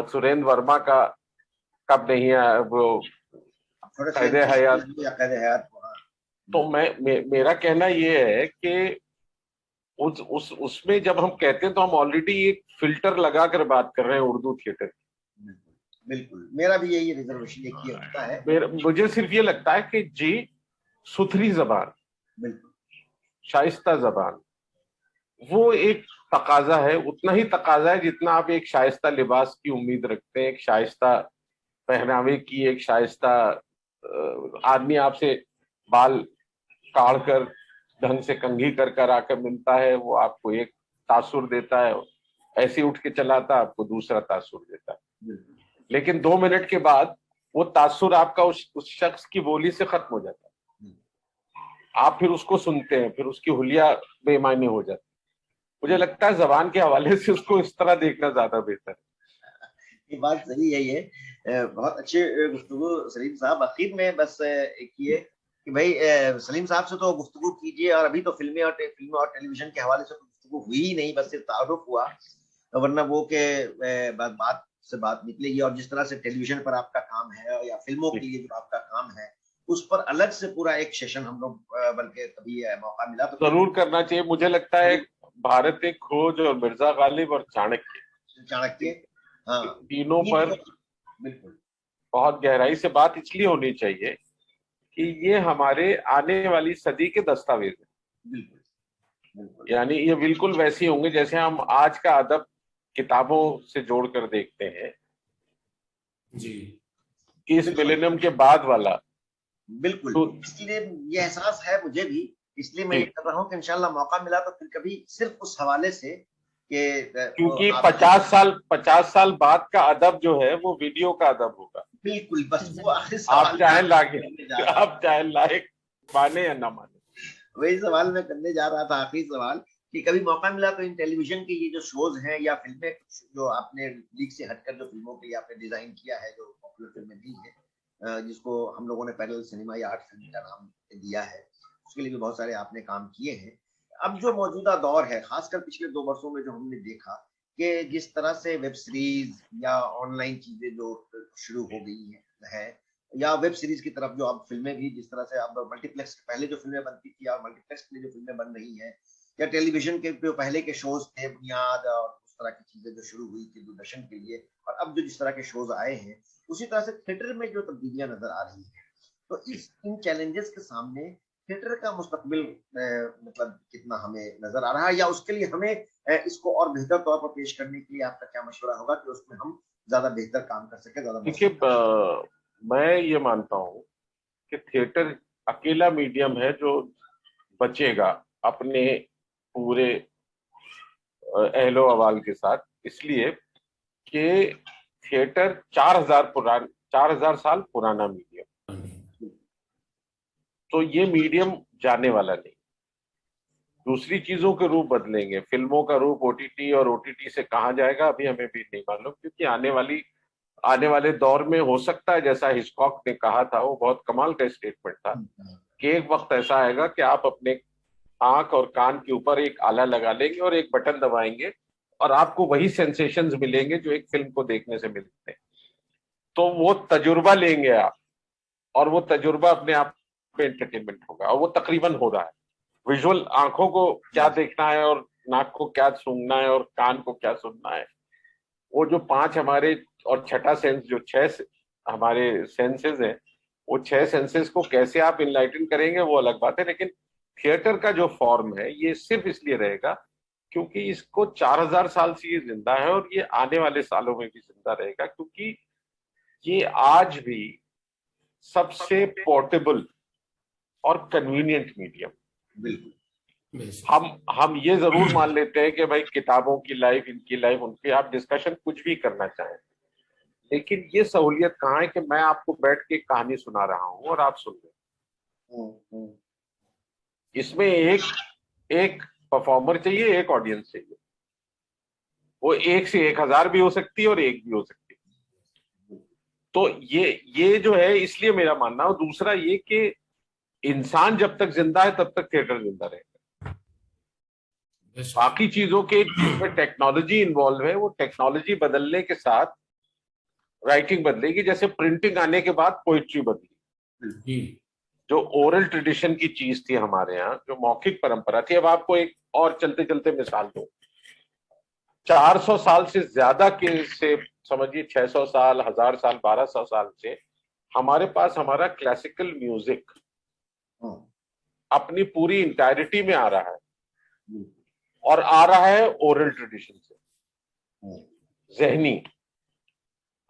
सुरेंद्र वर्मा का कब नहीं है वो कैद हयात। तो मेरा कहना ये है कि उसमें जब हम कहते हैं तो हम ऑलरेडी एक फिल्टर लगाकर बात कर रहे हैं उर्दू थिएटर की। बिल्कुल, मेरा भी यही रिजर्वेशन एक ही होता है। मुझे सिर्फ ये लगता है कि जी सुथरी जबान, शाइस्ता जबान, वो एक तकाजा है, उतना ही तकाजा है जितना आप एक शाइस्ता लिबास की उम्मीद रखते हैं, एक शाइस्ता पहनावे की, एक शाइस्ता आदमी आपसे बाल काढ़ कर ढंग से कंघी कर आकर मिलता है, वो आपको एक तासुर देता है, ऐसे उठ के चलाता आपको दूसरा तासुर देता है। लेकिन 2 मिनट के बाद वो तासुर आपका उस शख्स की बोली से खत्म हो जाता है। आप फिर उसको सुनते हैं, फिर उसकी हुलिया बेमानी हो जाती है। मुझे लगता है जबान के हवाले से उसको इस तरह देखना ज्यादा बेहतर है। ये बात सही है। ये बहुत अच्छे गुफ्तगू सलीम साहब। आखिर में बस एक ये कि भाई सलीम साहब से तो गुफ्तगू कीजिए, और अभी तो फिल्में और टेलीविजन के हवाले से तो गुफ्तगू हुई ही नहीं, बस सिर्फ तारुफ हुआ, वरना वो के बात से बात निकलेगी। और जिस तरह से टेलीविजन पर आपका काम है या फिल्मों के लिए जो आपका काम है, उस पर अलग से पूरा एक सेशन हम लोग बल्कि कभी मौका मिला तो जरूर करना चाहिए। मुझे लगता है भारत एक खोज और मिर्जा गालिब और चाणक्य, हाँ, तीनों पर बिल्कुल बहुत गहराई से बात इसलिए होनी चाहिए कि ये हमारे आने वाली सदी के दस्तावेज हैं। बिल्कुल बिल्कुल। यानी ये बिल्कुल वैसे होंगे जैसे हम आज का अदब किताबों से जोड़कर देखते हैं जी, इस मिलेनियम के बाद वाला। बिल्कुल, तो इसलिए ये एहसास है मुझे भी, इसलिए मैं ये कर रहा हूँ कि इंशाल्लाह मौका मिला तो फिर कभी सिर्फ उस हवाले से कि क्योंकि 50 साल बाद का अदब जो है वो वीडियो का अदब होगा। बिल्कुल, बस वो आखिरी आप चाहे सवाल लायक माने या ना माने, वही सवाल मैं करने जा रहा था, आखिरी सवाल, कि कभी मौका मिला तो इन टेलीविजन के ये जो शोज हैं या फिल्में जो आपने लीग से हटकर जो फिल्मों के लिए आपने डिजाइन किया है, जो पॉपुलर फिल्में दी है, जिसको हम लोगों ने पैरेलल सिनेमा या आर्ट फिल्म का नाम दिया है, उसके लिए भी बहुत सारे आपने काम किए हैं। अब जो मौजूदा दौर है, खासकर पिछले 2 वर्षों में जो हमने देखा कि जिस तरह से वेब सीरीज या ऑनलाइन चीजें जो शुरू हो गई है या वेब सीरीज की तरफ जो अब फिल्में भी, जिस तरह से अब मल्टीप्लेक्स पहले जो फिल्में बनती थी और मल्टीप्लेक्स के लिए जो फिल्में बन रही हैं, या टेलीविजन के जो पहले के शोज थे बुनियाद और उस तरह की चीजें जो शुरू हुई थी दूरदर्शन के लिए, और अब जो जिस तरह के शोज आए हैं, उसी तरह से थिएटर में जो तब्दीलियां नजर आ रही है, तो इन चैलेंजेस के सामने थिएटर का मुस्तकबिल मतलब कितना हमें नजर आ रहा है, या उसके लिए हमें इसको और बेहतर तौर पर पेश करने के लिए आपका क्या मशवरा होगा कि उसमें हम ज्यादा बेहतर काम कर सके, ज्यादा? देखिए, मैं ये मानता हूँ कि थिएटर अकेला मीडियम है जो बचेगा अपने पूरे अहलो अवाल के साथ, इसलिए कि थिएटर 4000 साल पुराना मीडियम, तो ये मीडियम जाने वाला नहीं। दूसरी चीजों के रूप बदलेंगे, फिल्मों का रूप ओटीटी, और ओटीटी से कहाँ जाएगा अभी हमें भी नहीं मालूम, क्योंकि आने वाले दौर में हो सकता है, जैसा हिचकॉक ने कहा था, वो बहुत कमाल का स्टेटमेंट था, कि एक वक्त ऐसा आएगा कि आप अपने आंख और कान के ऊपर एक आला लगा लेंगे और एक बटन दबाएंगे और आपको वही सेंसेशंस मिलेंगे जो एक फिल्म को देखने से मिलते हैं। तो वो तजुर्बा लेंगे आप, और वो तजुर्बा अपने आप में एंटरटेनमेंट होगा, और वो तकरीबन हो रहा है। विजुअल, आंखों को क्या देखना है और नाक को क्या सूंघना है और कान को क्या सुनना है, वो जो 5 हमारे और छठा सेंस जो 6 हमारे सेंसेस हैं, वो 6 सेंसेस को कैसे आप इनलाइटन करेंगे वो अलग बात है। लेकिन थिएटर का जो फॉर्म है ये सिर्फ इसलिए रहेगा क्योंकि इसको 4000 साल से ये जिंदा है, और ये आने वाले सालों में भी जिंदा रहेगा, क्योंकि ये आज भी सबसे पोर्टेबल और कन्वीनियंट मीडियम। हम ये जरूर मान लेते हैं कि भाई किताबों की लाइफ, इनकी लाइफ, उनकी आप डिस्कशन कुछ भी करना चाहें, लेकिन ये सहूलियत कहाँ है कि मैं आपको बैठ के कहानी सुना रहा हूं और आप सुन रहे हैं। इसमें एक परफॉर्मर चाहिए, एक ऑडियंस चाहिए। वो 1 से 1000 भी हो सकती है और 1 भी हो सकती है। तो ये जो है, इसलिए मेरा मानना है। दूसरा ये कि इंसान जब तक जिंदा है तब तक थिएटर जिंदा रहेगा। बाकी चीजों के जिसमें टेक्नोलॉजी इन्वॉल्व है, वो टेक्नोलॉजी बदलने के साथ राइटिंग बदलेगी। जैसे प्रिंटिंग आने के बाद पोइट्री बदली, जो ओरल ट्रेडिशन की चीज थी हमारे यहाँ, जो मौखिक परंपरा थी। अब आपको एक और चलते चलते मिसाल दो, 400 साल से ज्यादा के से समझिए, 600 साल, 1000 साल, 1200 साल से हमारे पास हमारा क्लासिकल म्यूजिक अपनी पूरी इंटायरिटी में आ रहा है, और आ रहा है ओरल ट्रेडिशन से। जहनी,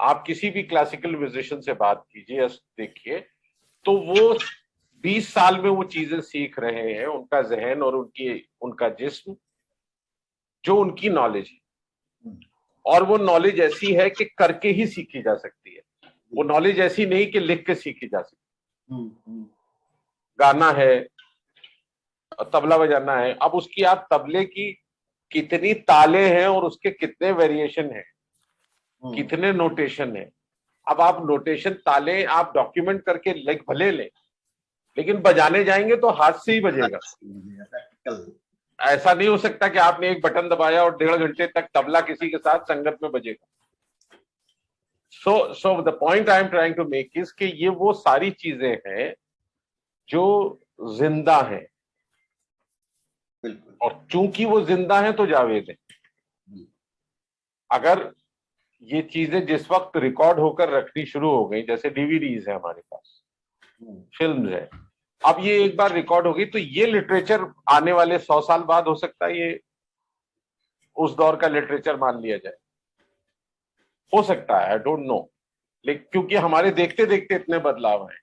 आप किसी भी क्लासिकल म्यूजिशियन से बात कीजिए, देखिए, तो वो 20 साल में वो चीजें सीख रहे हैं, उनका जहन और उनका जिस्म, जो उनकी नॉलेज है। और वो नॉलेज ऐसी है कि करके ही सीखी जा सकती है, वो नॉलेज ऐसी नहीं कि लिख के सीखी जा सकती। गाना है, तबला बजाना है, अब उसकी आप तबले की कितनी ताले हैं और उसके कितने वेरिएशन हैं, कितने नोटेशन है, अब आप नोटेशन ताले आप डॉक्यूमेंट करके भले लें, लेकिन बजाने जाएंगे तो हाथ से ही बजेगा। ऐसा नहीं हो सकता कि आपने एक बटन दबाया और 1.5 घंटे तक तबला किसी के साथ संगत में बजेगा। So the point I am trying to make is कि ये वो सारी चीजें हैं जो जिंदा हैं, और चूंकि वो जिंदा हैं तो जावेद है। अगर ये चीजें जिस वक्त रिकॉर्ड होकर रखनी शुरू हो गई, जैसे डीवीडीज है हमारे पास, फिल्म है, अब ये एक बार रिकॉर्ड हो गई तो ये लिटरेचर आने वाले 100 साल बाद हो सकता है ये उस दौर का लिटरेचर मान लिया जाए, हो सकता है, आई डोंट नो। लेकिन क्योंकि हमारे देखते देखते इतने बदलाव हैं,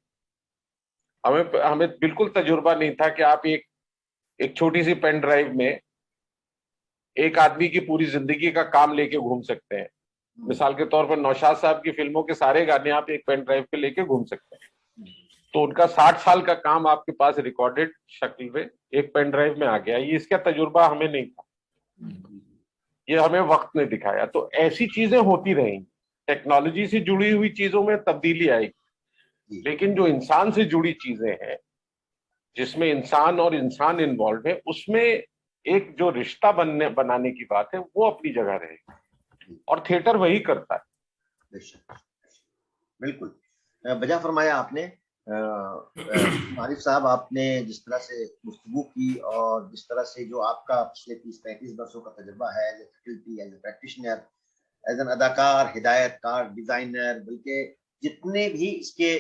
हमें बिल्कुल तजुर्बा नहीं था कि आप एक छोटी सी पेन ड्राइव में एक आदमी की पूरी जिंदगी का काम लेके घूम सकते हैं। मिसाल के तौर पर नौशाद साहब की फिल्मों के सारे गाने आप एक पेन ड्राइव पे लेके घूम सकते हैं, तो उनका 60 साल का काम आपके पास रिकॉर्डेड शक्ल में एक पेन ड्राइव में आ गया। ये इसका तजुर्बा हमें नहीं था, ये हमें वक्त ने दिखाया। तो ऐसी चीजें होती रहेंगी, टेक्नोलॉजी से जुड़ी हुई चीजों में तब्दीली आएगी, लेकिन जो इंसान से जुड़ी चीजें हैं, जिसमें इंसान और इंसान इन्वॉल्व है, उसमें एक जो रिश्ता बनाने की बात है वो अपनी जगह रहेगी, और थिएटर वही करता है। बिल्कुल बजा फरमाया आपने। आरिफ साहब, आपने जिस तरह से गुफ्तगू की और जिस तरह से जो आपका पिछले 30-35 वर्षों का तजुर्बा है as a faculty, as a practitioner, as an अदाकार, हिदायतकार, डिजाइनर, बल्कि जितने भी इसके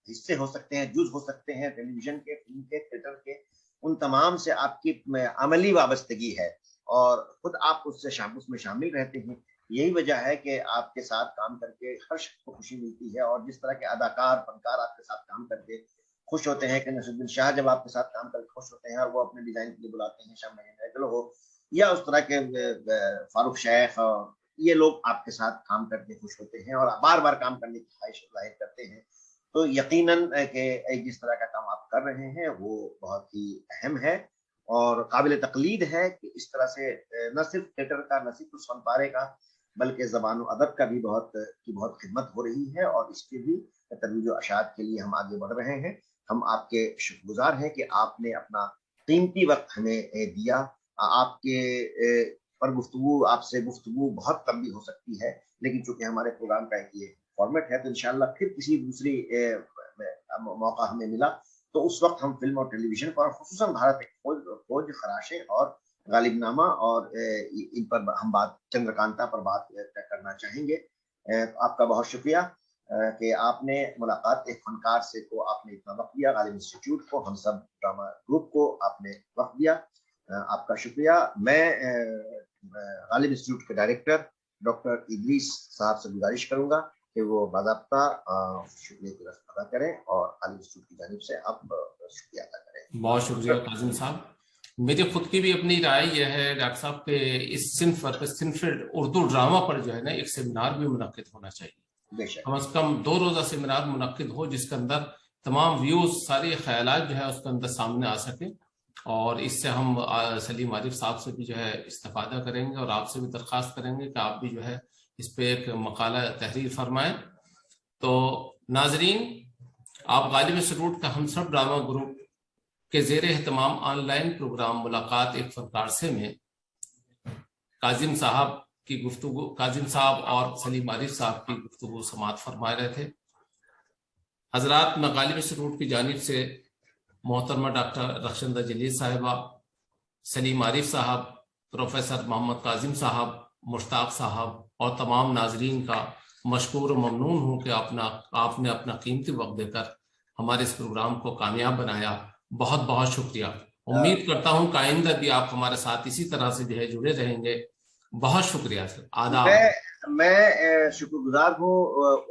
हिस्से हो सकते हैं, जुज हो सकते हैं, टेलीविजन के, फिल्म के, थिएटर के, उन तमाम से आपकी अमली वाबस्तगी है और खुद आप उसमें शामिल रहते हैं। यही वजह है कि आपके साथ काम करके हर शख्स को खुशी मिलती है, और जिस तरह के अदाकार, फनकार आपके साथ काम करके खुश होते हैं कि नसीरुद्दीन शाह जब आपके साथ काम करके खुश होते हैं और वो अपने डिजाइन के लिए बुलाते हैं, शाह हो या उस तरह के फारूक शेख, ये लोग आपके साथ काम करके खुश होते हैं और बार बार काम करने की ख्वाहिश जाहिर करते हैं। तो यकीनन कि जिस तरह का काम आप कर रहे हैं वो बहुत ही अहम है और काबिल तकलीद है कि इस तरह से न सिर्फ थिएटर का, न सिर्फ फन पारे का, बल्कि ज़बान और अदब का भी बहुत खिदमत हो रही है, और इसके भी तरोीज अशात के लिए हम आगे बढ़ रहे हैं। हम आपके शुक्रगुजार हैं कि आपने अपना कीमती वक्त हमें दिया। आपके पर गुफ्तगू, आपसे गुफ्तगू बहुत लंबी हो सकती है, लेकिन चूंकि हमारे प्रोग्राम का एक ये फॉर्मेट है, तो इंशाल्लाह फिर किसी दूसरी मौका हमें मिला तो उस वक्त हम फिल्म और टेलीविजन पर, खुसूसन भारत खोज, खराशें और गालिबनामा और इन पर हम बात, चंद्रकांता पर बात करना चाहेंगे। आपका बहुत शुक्रिया कि आपने मुलाकात एक फनकार से को आपने इतना वक्त दिया, गालिब इंस्टीट्यूट को, हम सब ड्रामा ग्रुप को आपने वक्त दिया, आपका शुक्रिया। मैं गालिब इंस्टीट्यूट के डायरेक्टर डॉक्टर इदरीस साहब से गुजारिश करूंगा कि वो बाज़ाब्ता शुक्रिया की रस्म अदा करें और गालिब इंस्टीट्यूट की जानिब से आप शुक्रिया अदा करें। बहुत शुक्रिया काजिम साहब। मेरी खुद की भी अपनी राय यह है डॉक्टर साहब के इस सिंफ उर्दू ड्रामा पर जो है ना एक सेमिनार भी मुनक्किद होना चाहिए, कम से कम 2 रोज़ा सेमिनार मुनक्किद हो जिसके अंदर तमाम व्यूज, सारे ख्यालात जो है उसके अंदर सामने आ सके, और इससे हम सलीम आरिफ साहब से भी जो है इस्तेफादा करेंगे और आपसे भी दरख्वास्त करेंगे कि आप भी जो है इस पे एक मकाला तहरीर फरमाएं। तो नाजरीन, आप गालिब इंस्टीट्यूट का हम सब ड्रामा ग्रुप के ज़ेर एहतमाम ऑनलाइन प्रोग्राम मुलाकात एक फनकार से में काजिम साहब की गुफ्तगू, काजिम साहब और सलीम आरिफ साहब की गुफ्तगू समात फरमा रहे थे। हजरात, मैं गालिब इंस्टीट्यूट की जानिब से मोहतरमा डॉक्टर रखशंदा जलील साहिबा, सलीम आरिफ साहब, प्रोफेसर मोहम्मद काजिम साहब, मुश्ताक साहब और तमाम नाजरीन का मशकूर और ममनून हूँ कि आपने अपना कीमती वक्त देकर हमारे इस प्रोग्राम को कामयाब बनाया। बहुत बहुत शुक्रिया। उम्मीद करता हूँ कि आइंदा भी आप हमारे साथ इसी तरह से जो है जुड़े रहेंगे। बहुत शुक्रिया सर। आदाब। मैं शुक्रगुजार हूँ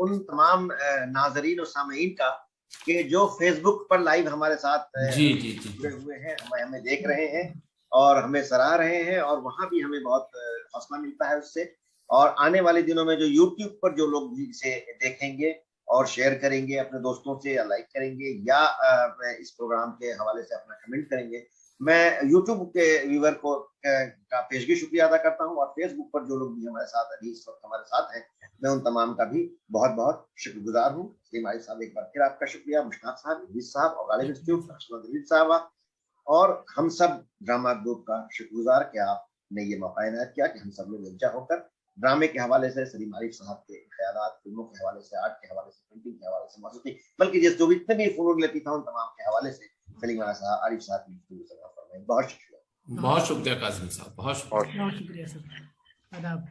उन तमाम नाजरीन और सामीन का कि जो फेसबुक पर लाइव हमारे साथ जुड़े हुए हैं, हमें देख रहे हैं और हमें सराह रहे हैं, और वहाँ भी हमें बहुत हौसला मिलता है उससे। और आने वाले दिनों में जो यूट्यूब पर जो लोग भी इसे देखेंगे और शेयर करेंगे अपने दोस्तों से, या लाइक करेंगे, या इस प्रोग्राम के हवाले से अपना कमेंट करेंगे, मैं यूट्यूब के व्यूअर को का पेशगी शुक्रिया अदा करता हूं और फेसबुक पर जो लोग भी हमारे साथ अभी इस वक्त हमारे साथ हैं, मैं उन तमाम का भी बहुत बहुत शुक्रगुजार हूं। सलीम आरिफ साहब, एक बार फिर आपका शुक्रिया। मुश्ताक साहब, इदरीस साहब और गालिब इंस्टीट्यूट साहब और हम सब ड्रामा ग्रुप का शुक्रगुजार कि आपने ये मौका इनायत किया कि हम सब लोग एकजा होकर ड्रामे के हवाले से, सलीम आरिफ साहब के ख्यालात, फिल्मों के हवाले से, आर्ट के हवाले से, पेंटिंग के हवाले से, मौसीकी, बल्कि जो भी इतने भी फनून लतीफ़ा उन तमाम के हवाले से सलीम आरिफ साहब की बहुत शुक्रिया। बहुत शुक्रिया कासिम साहब, बहुत शुक्रिया। बहुत शुक्रिया सर। आदाब।